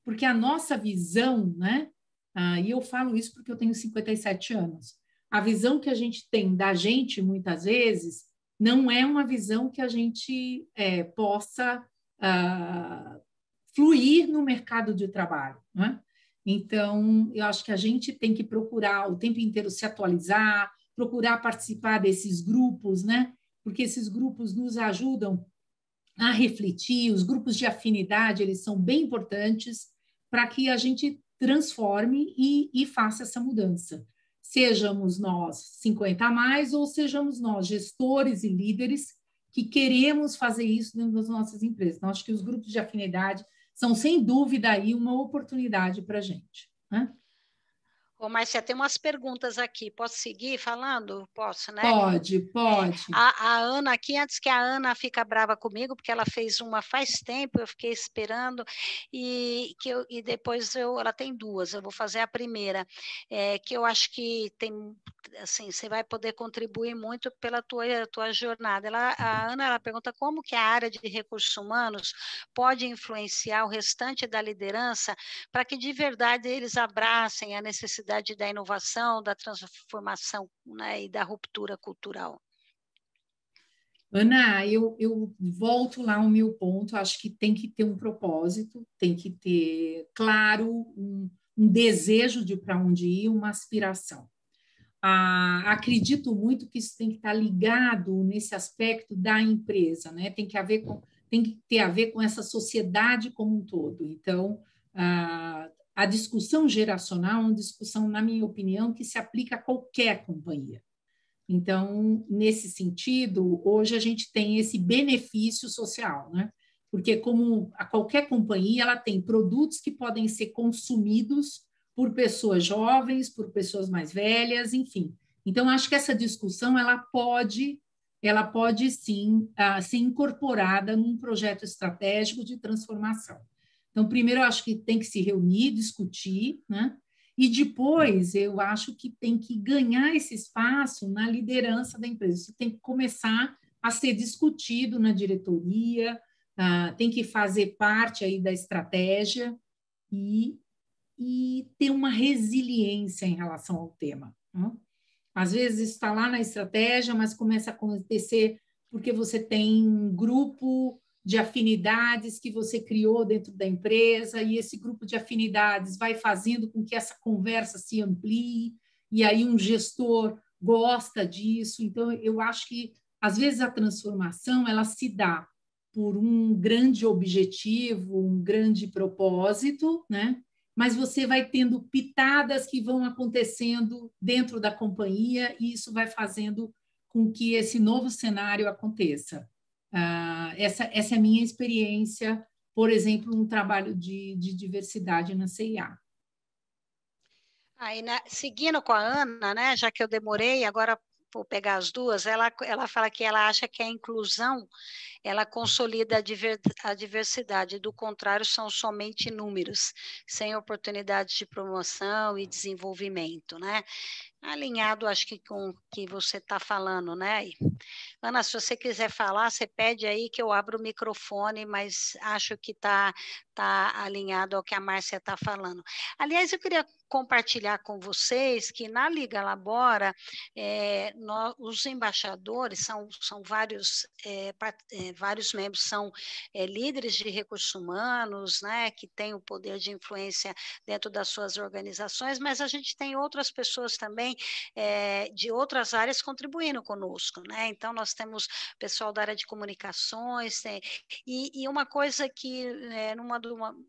porque a nossa visão, né? E eu falo isso porque eu tenho 57 anos. A visão que a gente tem da gente, muitas vezes, não é uma visão que a gente possa fluir no mercado de trabalho, né? Então, eu acho que a gente tem que procurar o tempo inteiro se atualizar, procurar participar desses grupos, né? Porque esses grupos nos ajudam a refletir, os grupos de afinidade, eles são bem importantes para que a gente transforme e faça essa mudança. Sejamos nós 50 a mais ou sejamos nós gestores e líderes que queremos fazer isso dentro das nossas empresas. Então, acho que os grupos de afinidade são, sem dúvida, aí uma oportunidade para a gente, né? Ô, Márcia, tem umas perguntas aqui. Posso seguir falando? Posso, né? Pode. A Ana aqui, antes que a Ana fica brava comigo, porque ela fez uma faz tempo, eu fiquei esperando, e depois ela tem duas, eu vou fazer a primeira, que eu acho que tem, assim, você vai poder contribuir muito pela tua jornada. A Ana, ela pergunta como que a área de recursos humanos pode influenciar o restante da liderança para que de verdade eles abracem a necessidade da inovação, da transformação, né, e da ruptura cultural. Ana, eu volto lá ao meu ponto, acho que tem que ter um propósito, tem que ter, claro, um desejo de para onde ir, uma aspiração. Acredito muito que isso tem que estar ligado nesse aspecto da empresa, né? Tem que ter a ver com essa sociedade como um todo. Então, a discussão geracional é uma discussão, na minha opinião, que se aplica a qualquer companhia. Então, nesse sentido, hoje a gente tem esse benefício social, né? Porque como a qualquer companhia, ela tem produtos que podem ser consumidos por pessoas jovens, por pessoas mais velhas, enfim. Então, acho que essa discussão ela pode sim ser incorporada num projeto estratégico de transformação. Então, primeiro, eu acho que tem que se reunir, discutir, né? E depois, eu acho que tem que ganhar esse espaço na liderança da empresa. Isso tem que começar a ser discutido na diretoria, tem que fazer parte aí da estratégia e ter uma resiliência em relação ao tema, né? Às vezes isso está lá na estratégia, mas começa a acontecer porque você tem um grupo de afinidades que você criou dentro da empresa e esse grupo de afinidades vai fazendo com que essa conversa se amplie e aí um gestor gosta disso. Então, eu acho que, às vezes, a transformação ela se dá por um grande objetivo, um grande propósito, né? Mas você vai tendo pitadas que vão acontecendo dentro da companhia e isso vai fazendo com que esse novo cenário aconteça. Essa é a minha experiência, por exemplo, no trabalho de diversidade na CIA. Aí, né, seguindo com a Ana, né, já que eu demorei, agora vou pegar as duas, ela fala que ela acha que a inclusão ela consolida a diversidade, do contrário, são somente números, sem oportunidades de promoção e desenvolvimento, né? Alinhado, acho que com o que você está falando, né? Ana, se você quiser falar, você pede aí que eu abro o microfone, mas acho que tá alinhado ao que a Márcia está falando. Aliás, eu queria compartilhar com vocês que na Liga Labora, os embaixadores são vários, vários membros, são líderes de recursos humanos, né, que têm o poder de influência dentro das suas organizações, mas a gente tem outras pessoas também de outras áreas contribuindo conosco, né? Então, nós temos pessoal da área de comunicações, e uma coisa que, numa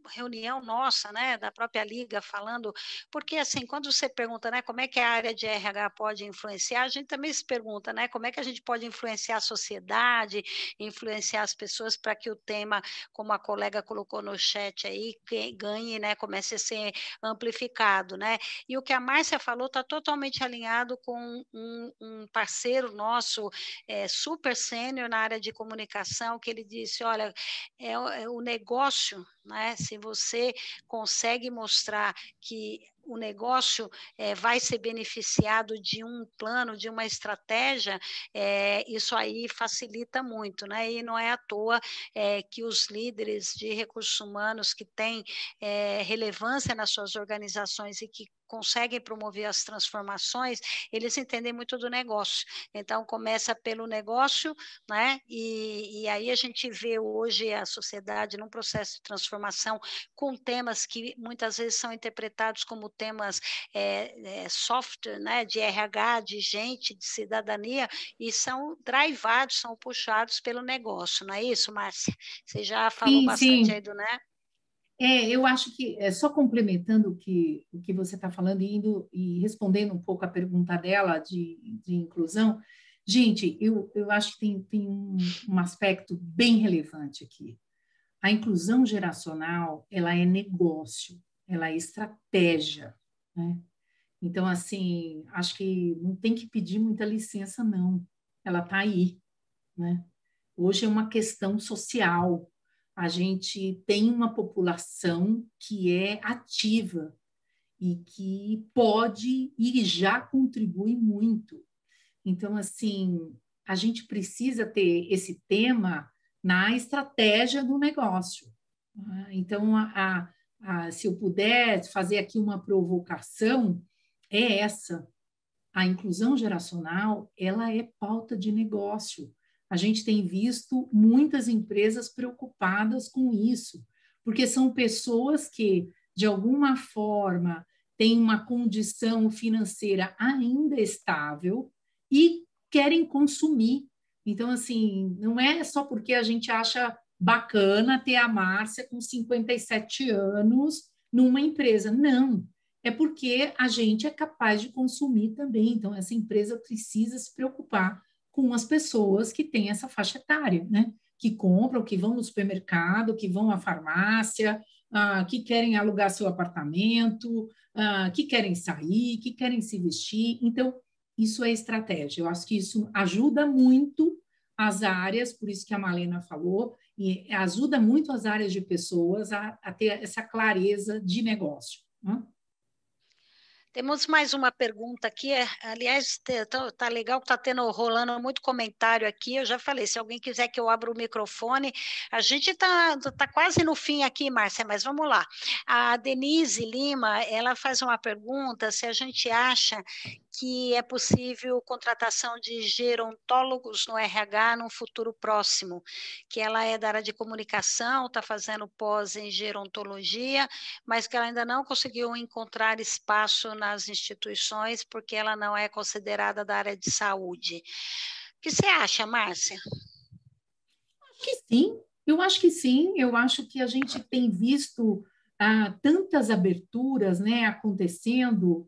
reunião nossa, né, da própria Liga, falando, porque, assim, quando você pergunta, né, como é que a área de RH pode influenciar, a gente também se pergunta, né, como é que a gente pode influenciar a sociedade, influenciar as pessoas para que o tema, como a colega colocou no chat aí, ganhe, né, comece a ser amplificado, né? E o que a Márcia falou está totalmente alinhado com um parceiro nosso, super sênior na área de comunicação, que ele disse, olha, o negócio, né, se você consegue mostrar que o negócio vai ser beneficiado de um plano, de uma estratégia, isso aí facilita muito, né? E não é à toa que os líderes de recursos humanos que têm relevância nas suas organizações e que conseguem promover as transformações, eles entendem muito do negócio. Então, começa pelo negócio, né? E aí a gente vê hoje a sociedade num processo de transformação com temas que muitas vezes são interpretados como temas soft, né? De RH, de gente, de cidadania, e são drivados, são puxados pelo negócio, não é isso, Márcia? Você já falou Sim, bastante aí sim. do, né? Eu acho que, só complementando o que você está falando e respondendo um pouco a pergunta dela de inclusão, gente, eu acho que tem um aspecto bem relevante aqui. A inclusão geracional, ela é negócio, ela é estratégia, né? Então, assim, acho que não tem que pedir muita licença, não. Ela está aí, né? Hoje é uma questão social. A gente tem uma população que é ativa e que pode e já contribui muito. Então, assim, a gente precisa ter esse tema na estratégia do negócio. Então, se eu puder fazer aqui uma provocação, é essa. A inclusão geracional, ela é pauta de negócio. A gente tem visto muitas empresas preocupadas com isso, porque são pessoas que, de alguma forma, têm uma condição financeira ainda estável e querem consumir. Então, assim, não é só porque a gente acha bacana ter a Márcia com 57 anos numa empresa. Não, é porque a gente é capaz de consumir também. Então, essa empresa precisa se preocupar com as pessoas que têm essa faixa etária, né? Que compram, que vão no supermercado, que vão à farmácia, que querem alugar seu apartamento, que querem sair, que querem se vestir. Então, isso é estratégia. Eu acho que isso ajuda muito as áreas, por isso que a Malena falou, e ajuda muito as áreas de pessoas a ter essa clareza de negócio, né? Temos mais uma pergunta aqui. Aliás, tá legal que está rolando muito comentário aqui. Eu já falei, se alguém quiser que eu abra o microfone, a gente está quase no fim aqui, Márcia, mas vamos lá. A Denise Lima, ela faz uma pergunta se a gente acha que é possível contratação de gerontólogos no RH num futuro próximo, que ela é da área de comunicação, está fazendo pós em gerontologia, mas que ela ainda não conseguiu encontrar espaço nas instituições porque ela não é considerada da área de saúde. O que você acha, Márcia? Acho que sim, eu acho que sim, eu acho que a gente tem visto tantas aberturas, né, acontecendo.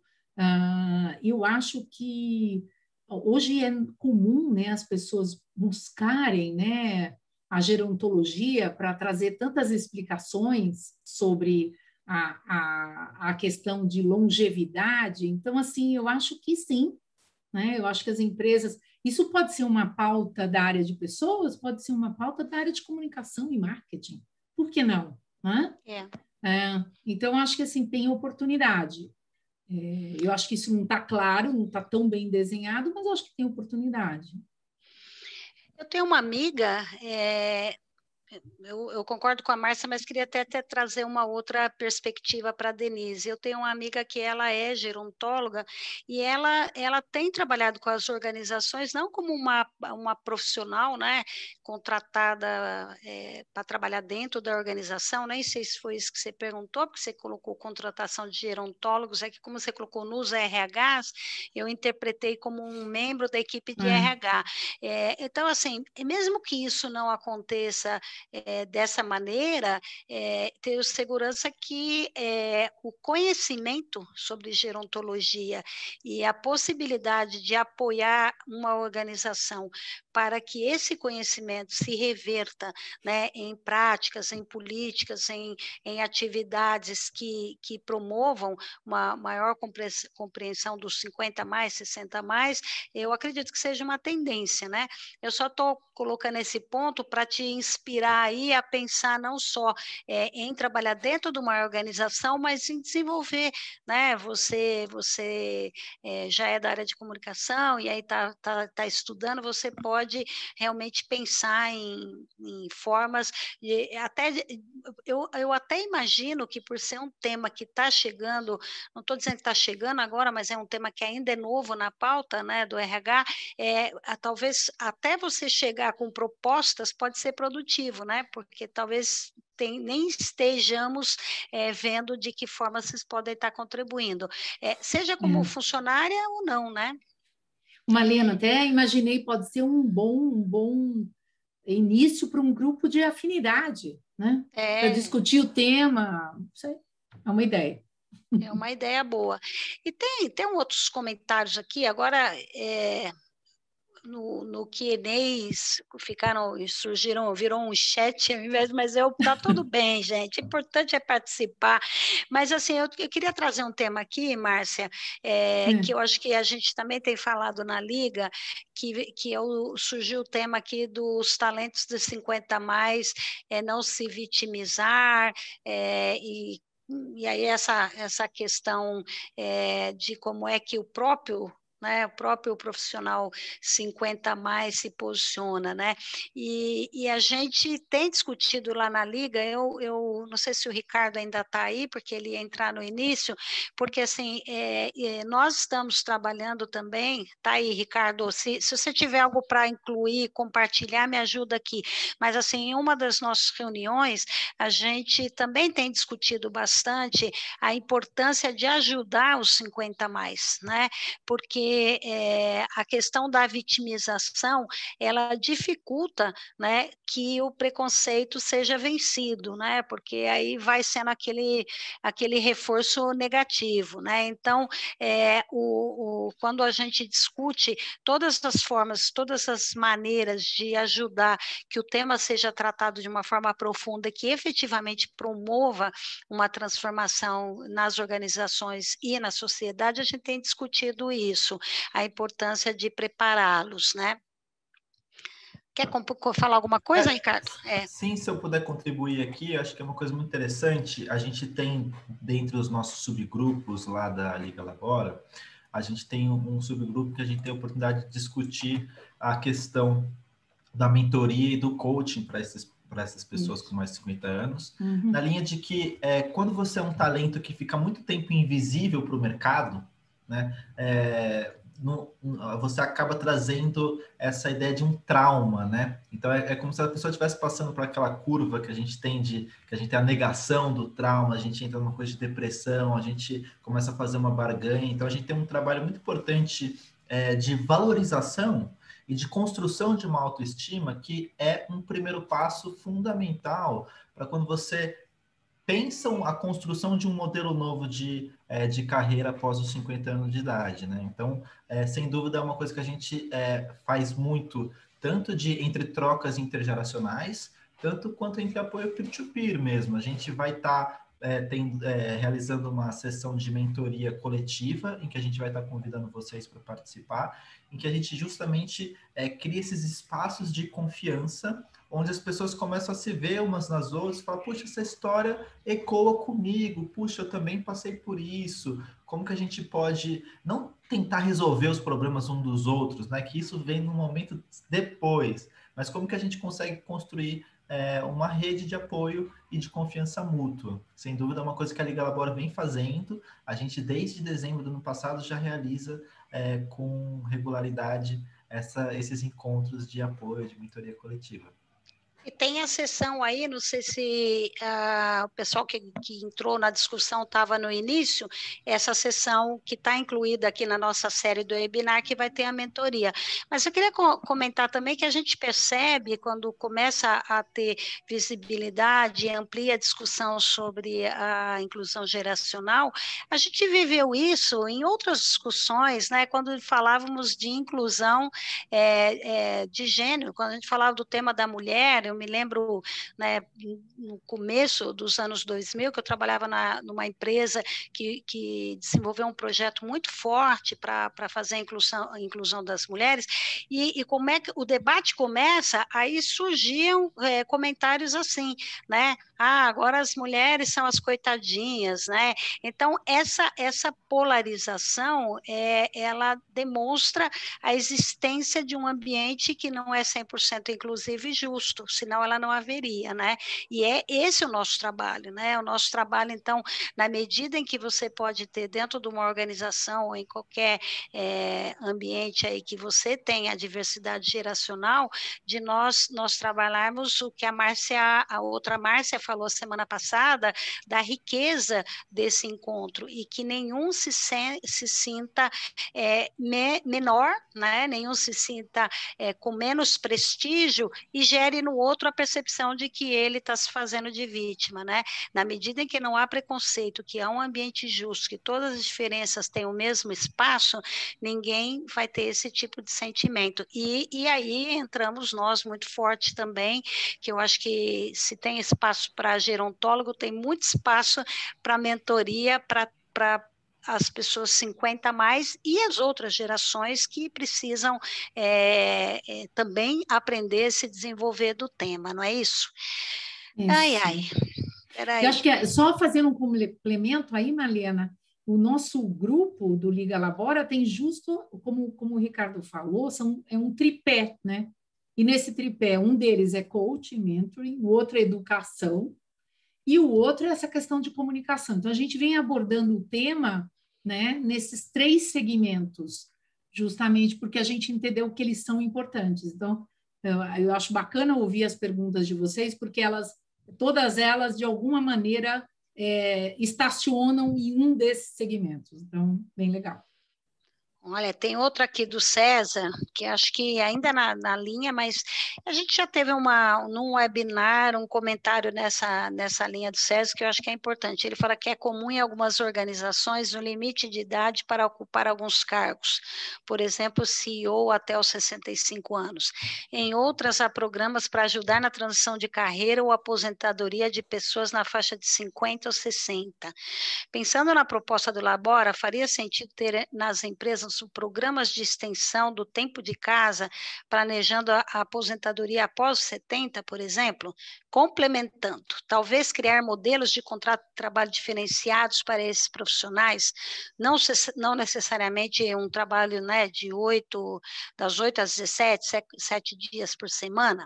Eu acho que hoje é comum, né, as pessoas buscarem, né, a gerontologia para trazer tantas explicações sobre a questão de longevidade. Então, assim, eu acho que sim, né? Eu acho que as empresas. Isso pode ser uma pauta da área de pessoas, pode ser uma pauta da área de comunicação e marketing. Por que não? Né? Então, acho que assim, tem oportunidade. Eu acho que isso não está claro, não está tão bem desenhado, mas eu acho que tem oportunidade. Eu tenho uma amiga, eu concordo com a Márcia, mas queria até trazer uma outra perspectiva para a Denise. Eu tenho uma amiga que ela é gerontóloga e ela tem trabalhado com as organizações, não como uma profissional, né, contratada para trabalhar dentro da organização, nem sei se foi isso que você perguntou, porque você colocou contratação de gerontólogos, é que como você colocou nos RHs, eu interpretei como um membro da equipe de RH. Então, assim, mesmo que isso não aconteça dessa maneira, tenho segurança que o conhecimento sobre gerontologia e a possibilidade de apoiar uma organização para que esse conhecimento se reverta, né, em práticas, em políticas, em atividades que promovam uma maior compreensão dos 50 mais, 60 mais, eu acredito que seja uma tendência, né? Eu só estou colocando esse ponto para te inspirar ajudar aí a pensar não só em trabalhar dentro de uma organização, mas em desenvolver, né? Você já é da área de comunicação e aí tá estudando, você pode realmente pensar em formas, eu até imagino que por ser um tema que está chegando, não estou dizendo que está chegando agora, mas é um tema que ainda é novo na pauta, né, do RH, talvez até você chegar com propostas pode ser produtivo, né, porque talvez nem estejamos vendo de que forma vocês podem estar contribuindo, seja como funcionária ou não, né? Marlena, até imaginei, pode ser um bom início para um grupo de afinidade, né? Para discutir o tema, não sei, é uma ideia. É uma ideia boa. E tem outros comentários aqui, agora no Q&A virou um chat, mas tá tudo bem, gente, o importante é participar. Mas assim, eu queria trazer um tema aqui, Márcia, que eu acho que a gente também tem falado na Liga, surgiu o tema aqui dos talentos de 50 a mais, não se vitimizar, e aí essa questão de como é que o próprio profissional 50 a mais se posiciona, né? E a gente tem discutido lá na Liga, eu não sei se o Ricardo ainda está aí, porque ele ia entrar no início, porque assim, nós estamos trabalhando também, tá aí, Ricardo, se você tiver algo para incluir, compartilhar, me ajuda aqui, mas assim, em uma das nossas reuniões, a gente também tem discutido bastante a importância de ajudar os 50 a mais, né? Porque a questão da vitimização, ela dificulta, né, que o preconceito seja vencido, né, porque aí vai sendo aquele reforço negativo, né, então, quando a gente discute todas as formas, todas as maneiras de ajudar que o tema seja tratado de uma forma profunda, que efetivamente promova uma transformação nas organizações e na sociedade, a gente tem discutido isso, a importância de prepará-los, né? Quer falar alguma coisa, Ricardo? Sim, se eu puder contribuir aqui, acho que é uma coisa muito interessante. A gente tem, dentre os nossos subgrupos lá da Liga Labora, a gente tem um subgrupo que a gente tem a oportunidade de discutir a questão da mentoria e do coaching para essas pessoas com mais de 50 anos, na linha de que quando você é um talento que fica muito tempo invisível para o mercado, né, você acaba trazendo essa ideia de um trauma, né? Então é como se a pessoa estivesse passando por aquela curva que a gente tem que a gente tem a negação do trauma, a gente entra numa coisa de depressão, a gente começa a fazer uma barganha. Então a gente tem um trabalho muito importante de valorização e de construção de uma autoestima, que é um primeiro passo fundamental para quando você pensa a construção de um modelo novo de carreira após os 50 anos de idade, né? Então, sem dúvida, é uma coisa que a gente faz muito, tanto entre trocas intergeracionais, tanto quanto entre apoio peer-to-peer mesmo. A gente vai estar realizando uma sessão de mentoria coletiva, em que a gente vai estar convidando vocês para participar, em que a gente justamente cria esses espaços de confiança, onde as pessoas começam a se ver umas nas outras, falam, puxa, essa história ecoa comigo, puxa, eu também passei por isso, como que a gente pode não tentar resolver os problemas um dos outros, né? Que isso vem no momento depois, mas como que a gente consegue construir uma rede de apoio e de confiança mútua. Sem dúvida, é uma coisa que a Liga Labora vem fazendo. A gente, desde dezembro do ano passado, já realiza com regularidade esses encontros de apoio, de mentoria coletiva. E tem a sessão aí, não sei se o pessoal que entrou na discussão estava no início, essa sessão que está incluída aqui na nossa série do webinar, que vai ter a mentoria. Mas eu queria comentar também que a gente percebe, quando começa a ter visibilidade, amplia a discussão sobre a inclusão geracional, a gente viveu isso em outras discussões, né? Quando falávamos de inclusão de gênero, quando a gente falava do tema da mulher, eu me lembro, né, no começo dos anos 2000, que eu trabalhava numa empresa que desenvolveu um projeto muito forte para fazer a inclusão das mulheres, e como é que o debate começa, aí surgiam comentários assim, né? Agora as mulheres são as coitadinhas, né? Então, essa polarização, ela demonstra a existência de um ambiente que não é 100% inclusivo e justo, senão ela não haveria, né? E é esse o nosso trabalho, né? O nosso trabalho, então, na medida em que você pode ter dentro de uma organização ou em qualquer ambiente aí que você tenha a diversidade geracional, de nós trabalharmos o que a outra Márcia falou semana passada, da riqueza desse encontro, e que nenhum se sinta menor, né? Nenhum se sinta com menos prestígio e gere no outro a percepção de que ele está se fazendo de vítima, né? Na medida em que não há preconceito, que há um ambiente justo, que todas as diferenças têm o mesmo espaço, ninguém vai ter esse tipo de sentimento. E aí entramos nós muito forte também, que eu acho que se tem espaço para gerontólogo, tem muito espaço para mentoria, para as pessoas 50 a mais e as outras gerações que precisam também aprender a se desenvolver do tema, não é isso? Ai, eu acho que só fazendo um complemento aí, Malena, o nosso grupo do Liga Labora tem justo, como o Ricardo falou, é um tripé, né? E nesse tripé, um deles é coaching, mentoring, o outro é educação, e o outro é essa questão de comunicação. Então, a gente vem abordando o tema, né, nesses 3 segmentos, justamente porque a gente entendeu que eles são importantes. Então, eu acho bacana ouvir as perguntas de vocês, porque todas elas, de alguma maneira, estacionam em um desses segmentos. Então, bem legal. Olha, tem outra aqui do César, que acho que ainda na linha, mas a gente já teve num webinar, um comentário nessa linha do César, que eu acho que é importante. Ele fala que é comum em algumas organizações o limite de idade para ocupar alguns cargos, por exemplo, CEO até os 65 anos. Em outras, há programas para ajudar na transição de carreira ou aposentadoria de pessoas na faixa de 50 ou 60. Pensando na proposta do Labora, faria sentido ter nas empresas programas de extensão do tempo de casa, planejando a aposentadoria após os 70, por exemplo, complementando, talvez criar modelos de contrato de trabalho diferenciados para esses profissionais, não necessariamente um trabalho, né, das 8 às 17, 7 dias por semana.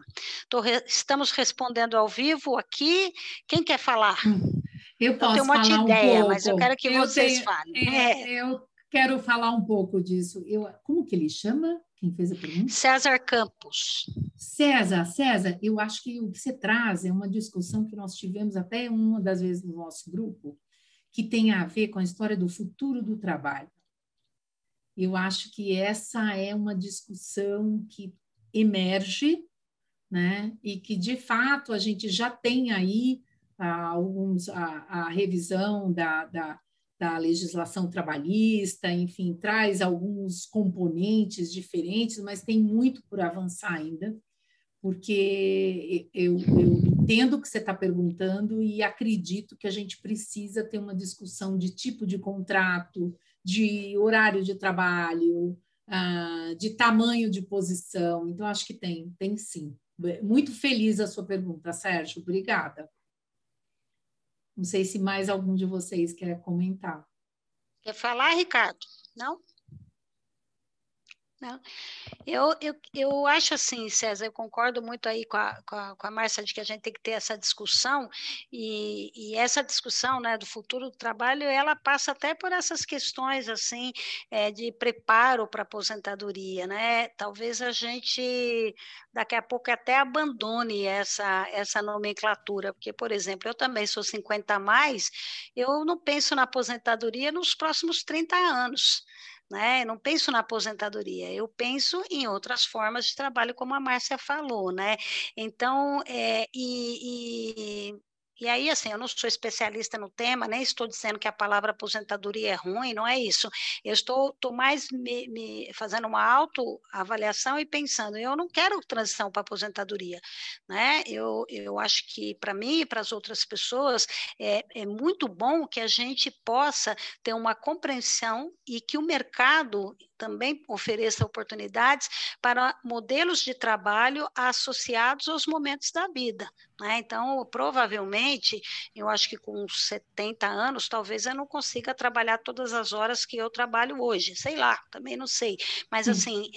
Estamos respondendo ao vivo aqui. Quem quer falar? Eu posso tenho um monte de ideia, mas eu quero que vocês falem. Eu quero falar um pouco disso. Como que ele chama? Quem fez a pergunta? César Campos. César, eu acho que o que você traz é uma discussão que nós tivemos até uma das vezes no nosso grupo, que tem a ver com a história do futuro do trabalho. Eu acho que essa é uma discussão que emerge, né? E que, de fato, a gente já tem aí a revisão da legislação trabalhista, enfim, traz alguns componentes diferentes, mas tem muito por avançar ainda, porque eu entendo o que você está perguntando e acredito que a gente precisa ter uma discussão de tipo de contrato, de horário de trabalho, de tamanho de posição. Então, acho que tem sim. Muito feliz a sua pergunta, Sérgio. Obrigada. Não sei se mais algum de vocês quer comentar. Quer falar, Ricardo? Não? Não. Eu acho assim, César, eu concordo muito aí com a Márcia de que a gente tem que ter essa discussão, e essa discussão, né, do futuro do trabalho, ela passa até por essas questões assim, de preparo para a aposentadoria, né? Talvez a gente daqui a pouco até abandone essa nomenclatura, porque, por exemplo, eu também sou 50 a mais, eu não penso na aposentadoria nos próximos 30 anos. Né? Eu não penso na aposentadoria, eu penso em outras formas de trabalho, como a Márcia falou, né? Então, E aí, assim, eu não sou especialista no tema, nem estou dizendo que a palavra aposentadoria é ruim, não é isso. Eu estou mais me fazendo uma autoavaliação e pensando, eu não quero transição para aposentadoria, né? Eu acho que, para mim e para as outras pessoas, é muito bom que a gente possa ter uma compreensão e que o mercado também ofereça oportunidades para modelos de trabalho associados aos momentos da vida, né? Então, provavelmente, eu acho que com 70 anos, talvez eu não consiga trabalhar todas as horas que eu trabalho hoje, sei lá, também não sei, mas assim,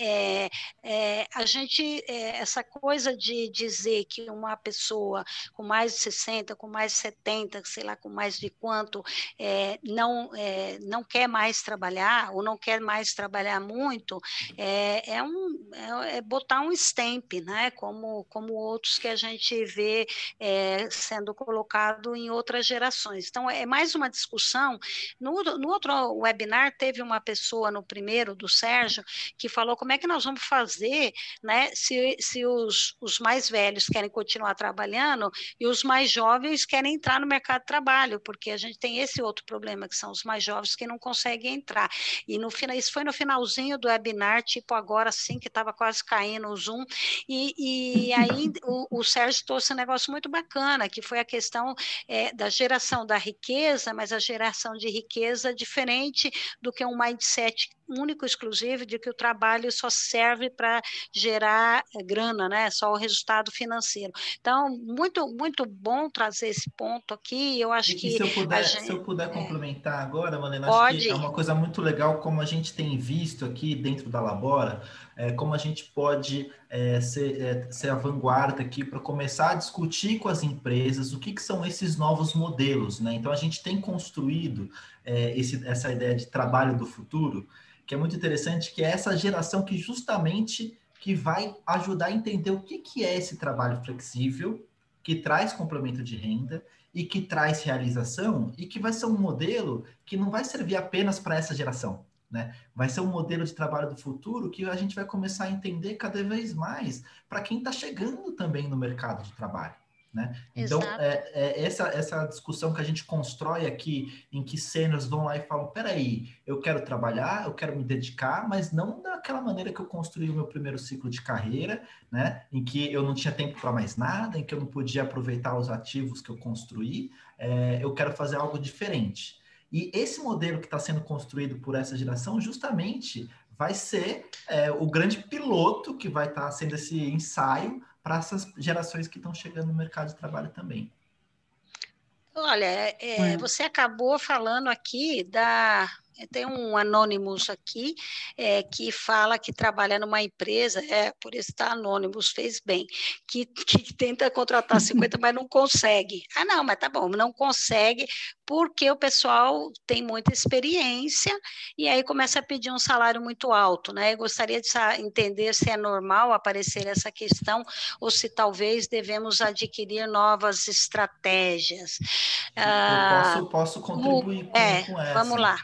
a gente, essa coisa de dizer que uma pessoa com mais de 60, com mais de 70, sei lá, com mais de quanto, não quer mais trabalhar, ou não quer mais trabalhar muito, é botar um stamp, né? Como outros que a gente vê sendo colocado em outras gerações. Então, é mais uma discussão. No outro webinar, teve uma pessoa, no primeiro, do Sérgio, que falou como é que nós vamos fazer, né, se os mais velhos querem continuar trabalhando e os mais jovens querem entrar no mercado de trabalho, porque a gente tem esse outro problema, que são os mais jovens que não conseguem entrar. E no final, isso foi no finalzinho do webinar, tipo agora sim, que estava quase caindo o Zoom, e aí o Sérgio trouxe um negócio muito bacana, que foi a questão da geração da riqueza, mas a geração de riqueza diferente do que um mindset único, exclusivo, de que o trabalho só serve para gerar grana, né? Só o resultado financeiro. Então, muito, muito bom trazer esse ponto aqui. Eu acho E que se eu puder complementar agora, Malena, acho que é pode. uma coisa muito legal como a gente tem visto aqui dentro da Labora, como a gente pode ser a vanguarda aqui para começar a discutir com as empresas o que são esses novos modelos, né? Então, a gente tem construído essa ideia de trabalho do futuro, que é muito interessante, que é essa geração que justamente que vai ajudar a entender o que é esse trabalho flexível, que traz complemento de renda, e que traz realização, e que vai ser um modelo que não vai servir apenas para essa geração, né? Vai ser um modelo de trabalho do futuro que a gente vai começar a entender cada vez mais para quem está chegando também no mercado de trabalho, né? Então, Exato. essa discussão que a gente constrói aqui, em que sêniors vão lá e falam, peraí, eu quero trabalhar, eu quero me dedicar, mas não daquela maneira que eu construí o meu primeiro ciclo de carreira, né? Em que eu não tinha tempo para mais nada, em que eu não podia aproveitar os ativos que eu construí, eu quero fazer algo diferente. E esse modelo que está sendo construído por essa geração, justamente vai ser o grande piloto que vai estar sendo esse ensaio para essas gerações que estão chegando no mercado de trabalho também. Olha, você acabou falando aqui tem um Anonymous aqui que fala que trabalha numa empresa, por isso está Anonymous, fez bem, que tenta contratar 50, mas não consegue. Ah, não, mas tá bom, não consegue porque o pessoal tem muita experiência e aí começa a pedir um salário muito alto, né? Eu gostaria de entender se é normal aparecer essa questão ou se talvez devemos adquirir novas estratégias. Eu posso contribuir com Vamos essa. lá.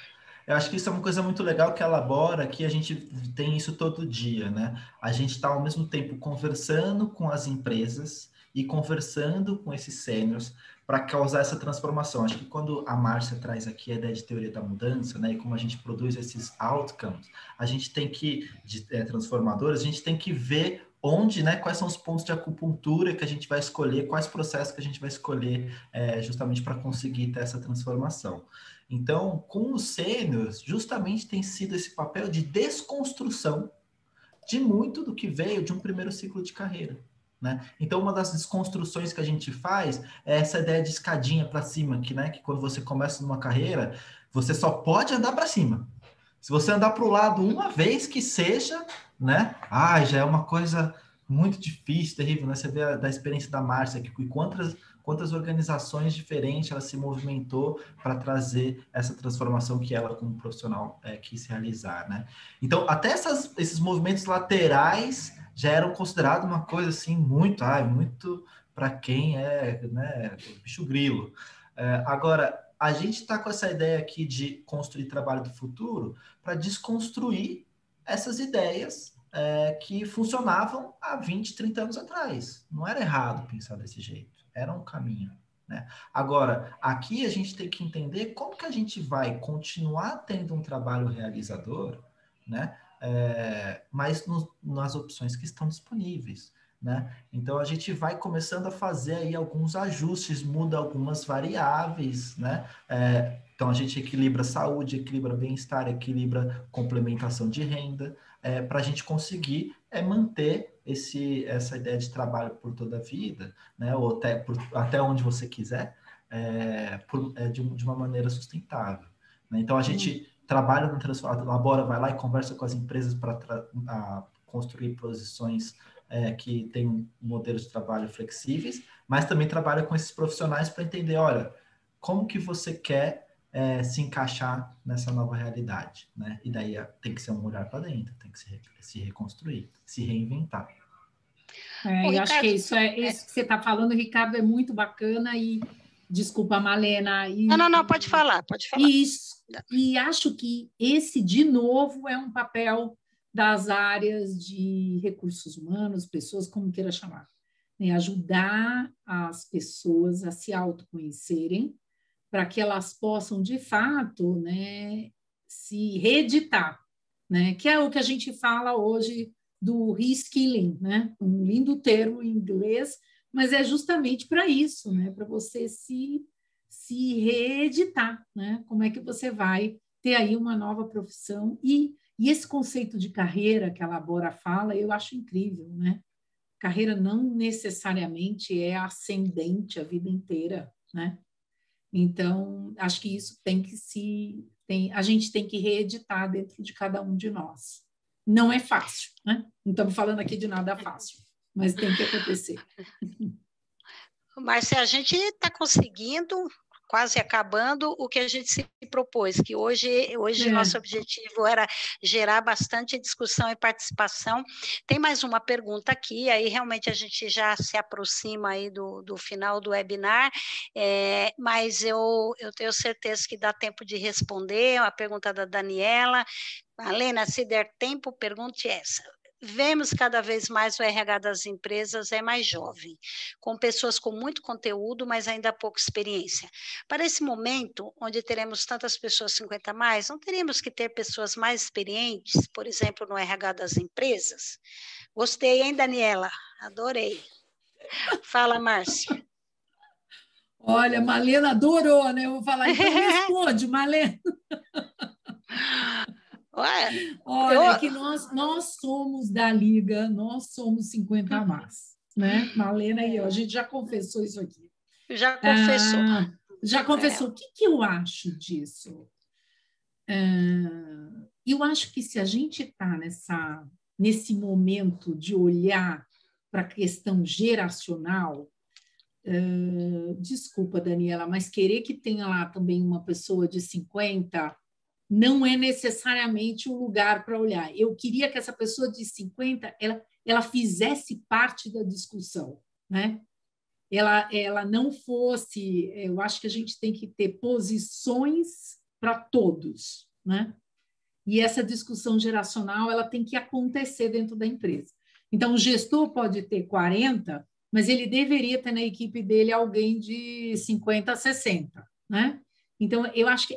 Eu acho que isso é uma coisa muito legal que elabora, que a gente tem isso todo dia, né? A gente está ao mesmo tempo conversando com as empresas e conversando com esses sêniors para causar essa transformação. Acho que quando a Márcia traz aqui a ideia de teoria da mudança, né, e como a gente produz esses outcomes, a gente tem que, transformadores, a gente tem que ver onde, né, quais são os pontos de acupuntura que a gente vai escolher, quais processos que a gente vai escolher justamente para conseguir ter essa transformação. Então, com os sêniors, justamente tem sido esse papel de desconstrução de muito do que veio de um primeiro ciclo de carreira, né? Então, uma das desconstruções que a gente faz é essa ideia de escadinha para cima, que quando você começa numa carreira, você só pode andar para cima. Se você andar para o lado uma vez que seja, né? Já é uma coisa muito difícil, terrível, né? Você vê da experiência da Márcia, que quantas organizações diferentes ela se movimentou para trazer essa transformação que ela, como profissional, quis realizar, né? Então, até esses movimentos laterais já eram considerados uma coisa assim muito para quem né, bicho grilo. Agora, a gente está com essa ideia aqui de construir trabalho do futuro para desconstruir essas ideias que funcionavam há 20, 30 anos atrás. Não era errado pensar desse jeito, era um caminho. né? Agora, aqui a gente tem que entender como que a gente vai continuar tendo um trabalho realizador, né? Mas nas opções que estão disponíveis, né? Então a gente vai começando a fazer aí alguns ajustes, muda algumas variáveis, né? Então a gente equilibra saúde, equilibra bem-estar, equilibra complementação de renda, para a gente conseguir manter essa ideia de trabalho por toda a vida, né? Ou até onde você quiser, de uma maneira sustentável, né? Então a gente trabalha no transformador, a Bora vai lá e conversa com as empresas para construir posições que têm modelos de trabalho flexíveis, mas também trabalha com esses profissionais para entender, olha, como que você quer se encaixar nessa nova realidade, né? E daí tem que ser um olhar para dentro, tem que se reconstruir, se reinventar. Eu acho que isso que você está falando, Ricardo, é muito bacana e desculpa, Malena. Não, pode falar, pode falar. E acho que esse, de novo, é um papel das áreas de recursos humanos, pessoas, como queira chamar, né? Ajudar as pessoas a se autoconhecerem para que elas possam, de fato, né, se reeditar, né? Que é o que a gente fala hoje do reskilling, né? Um lindo termo em inglês, mas é justamente para isso, né? Para você se reeditar, né? Como é que você vai ter aí uma nova profissão e esse conceito de carreira que a Labora fala, eu acho incrível, né? Carreira não necessariamente é ascendente a vida inteira, né? Então, acho que isso a gente tem que reeditar dentro de cada um de nós. Não é fácil, né? Não estamos falando aqui de nada fácil, mas tem que acontecer. Mas se a gente está conseguindo, quase acabando, o que a gente se propôs, que hoje nosso objetivo era gerar bastante discussão e participação. Tem mais uma pergunta aqui, aí realmente a gente já se aproxima aí do final do webinar, mas eu tenho certeza que dá tempo de responder a pergunta da Daniela. Malena, se der tempo, pergunte essa. Vemos cada vez mais o RH das empresas é mais jovem, com pessoas com muito conteúdo, mas ainda pouca experiência. Para esse momento, onde teremos tantas pessoas 50 a mais, não teríamos que ter pessoas mais experientes, por exemplo, no RH das empresas? Gostei, hein, Daniela? Adorei. Fala, Márcia. Olha, Malena adorou, né? Eu vou falar, então responde, Malena. Olha, que nós somos da Liga, nós somos 50 a mais, né? Malena e eu, a gente já confessou isso aqui. Já confessou. Já confessou. O que eu acho disso? Eu acho que se a gente está nesse momento de olhar para a questão geracional, desculpa, Daniela, mas querer que tenha lá também uma pessoa de 50 não é necessariamente um lugar para olhar. Eu queria que essa pessoa de 50 ela fizesse parte da discussão, né? Ela não fosse. Eu acho que a gente tem que ter posições para todos, né? E essa discussão geracional ela tem que acontecer dentro da empresa. Então, o gestor pode ter 40, mas ele deveria ter na equipe dele alguém de 50 a 60, né? Então, eu acho que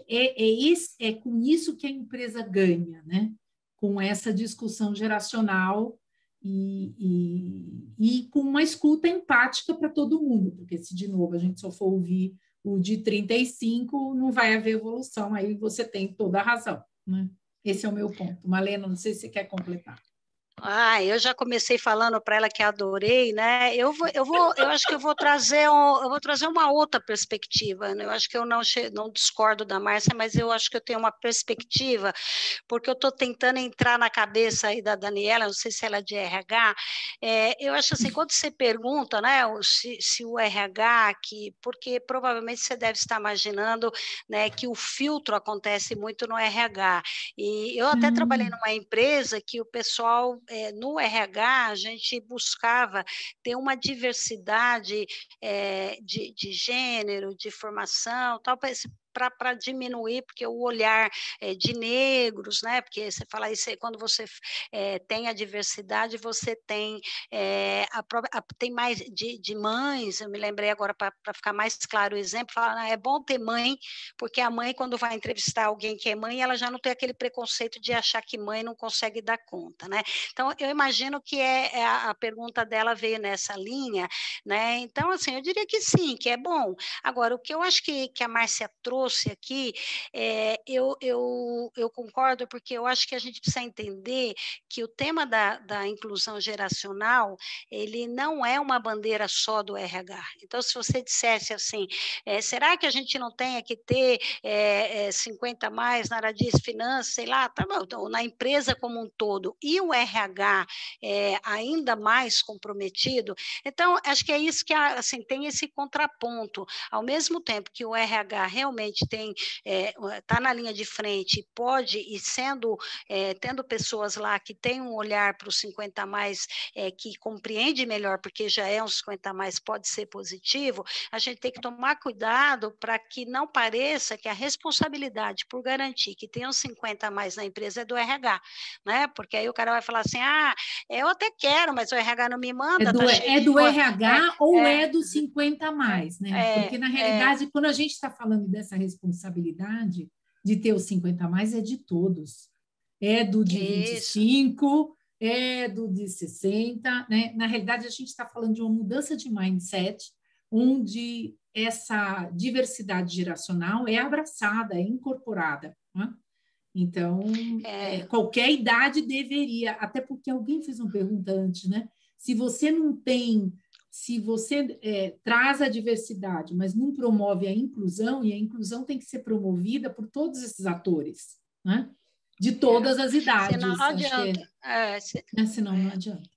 é com isso que a empresa ganha, né? Com essa discussão geracional e com uma escuta empática para todo mundo, porque se, de novo, a gente só for ouvir o de 35, não vai haver evolução, aí você tem toda a razão, né? Esse é o meu ponto. Malena, não sei se você quer completar. Eu já comecei falando para ela que adorei, né? Eu acho que eu vou trazer uma outra perspectiva, né? Eu acho que eu não discordo da Márcia, mas eu acho que eu tenho uma perspectiva, porque eu estou tentando entrar na cabeça aí da Daniela, não sei se ela é de RH, eu acho assim, quando você pergunta, né, se o RH, porque provavelmente você deve estar imaginando, né, que o filtro acontece muito no RH, e eu até trabalhei numa empresa que o pessoal no RH, a gente buscava ter uma diversidade de gênero, de formação, tal, para para diminuir, porque o olhar de negros, né? Porque você fala isso, quando você tem a diversidade, você tem, tem mais de mães, eu me lembrei agora para ficar mais claro o exemplo, fala, é bom ter mãe, porque a mãe, quando vai entrevistar alguém que é mãe, ela já não tem aquele preconceito de achar que mãe não consegue dar conta, né? Então, eu imagino que a pergunta dela veio nessa linha, né? Então, assim, eu diria que sim, que é bom. Agora, o que eu acho que a Márcia trouxe aqui, eu concordo, porque eu acho que a gente precisa entender que o tema da inclusão geracional, ele não é uma bandeira só do RH. Então, se você dissesse assim, será que a gente não tem que ter 50 mais na área de finanças, sei lá, tá bom, na empresa como um todo, e o RH ainda mais comprometido? Então, acho que é isso que assim, tem esse contraponto. Ao mesmo tempo que o RH realmente está na linha de frente, pode, e tendo pessoas lá que têm um olhar para os 50 mais, que compreende melhor, porque já é um 50 mais, pode ser positivo, a gente tem que tomar cuidado para que não pareça que a responsabilidade por garantir que tenha uns 50 mais na empresa é do RH, né? Porque aí o cara vai falar assim, eu até quero, mas o RH não me manda, tá cheio É de... do RH ou é do 50 a mais, né? Porque, na é, realidade, quando a gente está falando dessa responsabilidade de ter os 50 a mais, é de todos. É do de isso. 25, é do de 60, né? Na realidade, a gente está falando de uma mudança de mindset, onde essa diversidade geracional é abraçada, é incorporada, né? Então, qualquer idade deveria, até porque alguém fez uma pergunta antes, né? Se você não tem, se você traz a diversidade, mas não promove a inclusão, e a inclusão tem que ser promovida por todos esses atores, né? De todas as Senão idades, não acho que adianta. senão não adianta.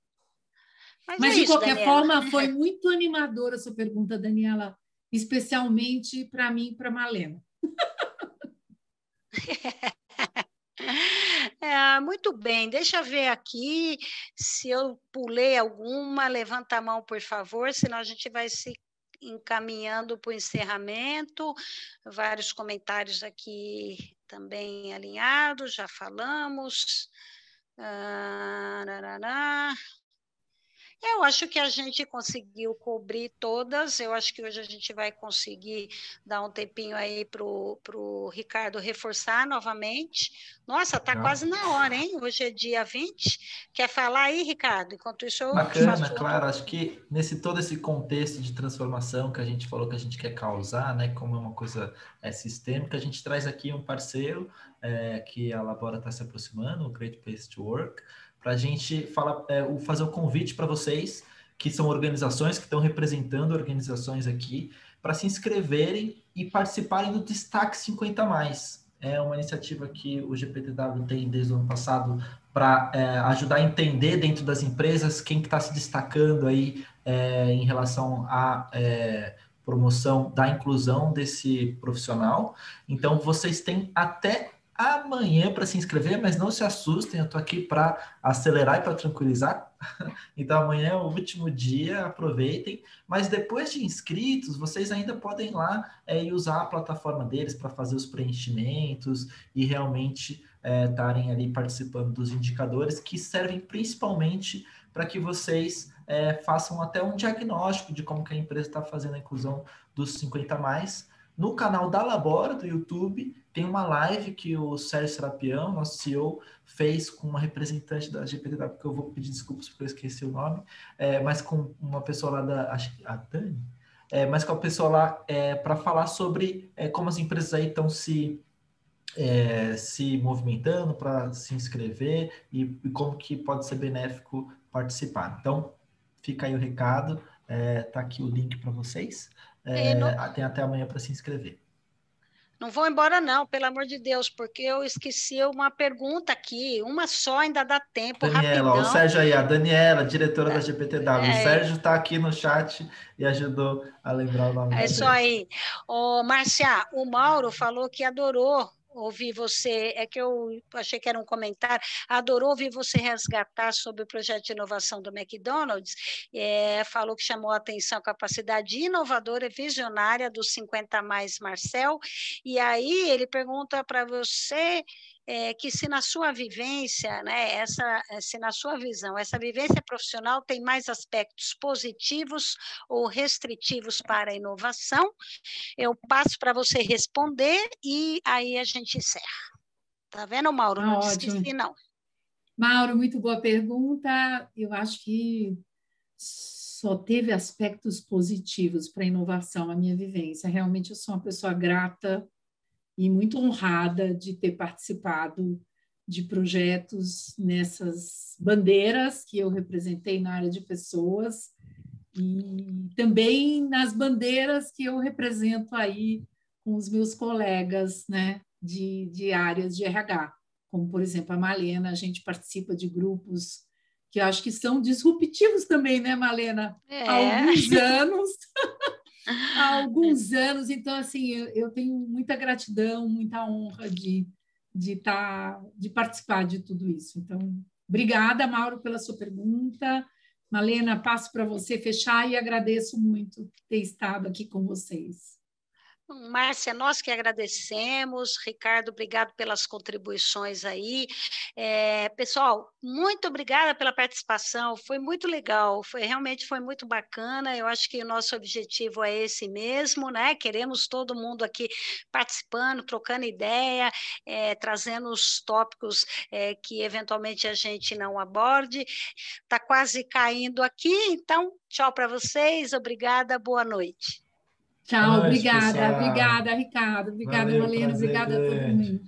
Mas Mas, é de isso, qualquer Daniela. forma, foi muito animadora a sua pergunta, Daniela, especialmente para mim e para a Malena. Muito bem, deixa eu ver aqui se eu pulei alguma, levanta a mão, por favor, senão a gente vai se encaminhando para o encerramento. Vários comentários aqui também alinhados, já falamos. Eu acho que a gente conseguiu cobrir todas. Eu acho que hoje a gente vai conseguir dar um tempinho aí para o Ricardo reforçar novamente. Nossa, está quase na hora, hein? Hoje é dia 20. Quer falar aí, Ricardo? Enquanto isso, eu Bacana, faço outro. claro. Acho que todo esse contexto de transformação que a gente falou que a gente quer causar, né, como é uma coisa sistêmica, a gente traz aqui um parceiro que a Labora está se aproximando, o Great Place to Work, para a gente fazer o convite para vocês, que são organizações que estão representando organizações aqui, para se inscreverem e participarem do Destaque 50 Mais. É uma iniciativa que o GPTW tem desde o ano passado para ajudar a entender dentro das empresas quem que está se destacando aí em relação à promoção da inclusão desse profissional. Então, vocês têm até amanhã para se inscrever, mas não se assustem, eu estou aqui para acelerar e para tranquilizar. Então, amanhã é o último dia, aproveitem. Mas depois de inscritos, vocês ainda podem ir lá e usar a plataforma deles para fazer os preenchimentos e realmente estarem ali participando dos indicadores que servem principalmente para que vocês façam até um diagnóstico de como que a empresa está fazendo a inclusão dos 50 mais. No canal da Labora, do YouTube, tem uma live que o Sérgio Serapião, nosso CEO, fez com uma representante da GPTW, que eu vou pedir desculpas porque eu esqueci o nome, mas com uma pessoa lá acho que a Dani, mas com a pessoa lá para falar sobre como as empresas aí estão se movimentando para se inscrever e como que pode ser benéfico participar. Então, fica aí o recado, tá aqui o link para vocês. Tem até amanhã para se inscrever. Não vou embora não, pelo amor de Deus, porque eu esqueci uma pergunta aqui, uma só, ainda dá tempo, Daniela, ó, o rapidão. Sérgio aí, a Daniela, diretora da GPTW. O Sérgio está aqui no chat e ajudou a lembrar o nome É da isso Dani. aí. Ô, Márcia, o Mauro falou que adorou ouvir você, é que eu achei que era um comentário, adorou ouvir você resgatar sobre o projeto de inovação do McDonald's, falou que chamou a atenção a capacidade inovadora e visionária dos 50 mais Marcel, e aí ele pergunta para você que se na sua vivência, né, se na sua visão, essa vivência profissional tem mais aspectos positivos ou restritivos para a inovação. Eu passo para você responder e aí a gente encerra. Tá vendo, Mauro? Não esqueci, não. Mauro, muito boa pergunta. Eu acho que só teve aspectos positivos para a inovação, a minha vivência. Realmente eu sou uma pessoa grata e muito honrada de ter participado de projetos nessas bandeiras que eu representei na área de pessoas e também nas bandeiras que eu represento aí com os meus colegas, né, de áreas de RH, como, por exemplo, a Malena. A gente participa de grupos que eu acho que são disruptivos também, né, Malena? Há alguns anos... Há alguns anos, então, assim, eu tenho muita gratidão, muita honra de participar de tudo isso. Então, obrigada, Mauro, pela sua pergunta. Malena, passo para você fechar e agradeço muito ter estado aqui com vocês. Márcia, nós que agradecemos. Ricardo, obrigado pelas contribuições aí. Pessoal, muito obrigada pela participação, foi muito legal, realmente foi muito bacana. Eu acho que o nosso objetivo é esse mesmo, né? Queremos todo mundo aqui participando, trocando ideia, trazendo os tópicos que eventualmente a gente não aborde. Está quase caindo aqui, então tchau para vocês, obrigada, boa noite. Tchau, obrigada, pessoal. Obrigada, Ricardo, obrigada, Malena, obrigada a todo mundo.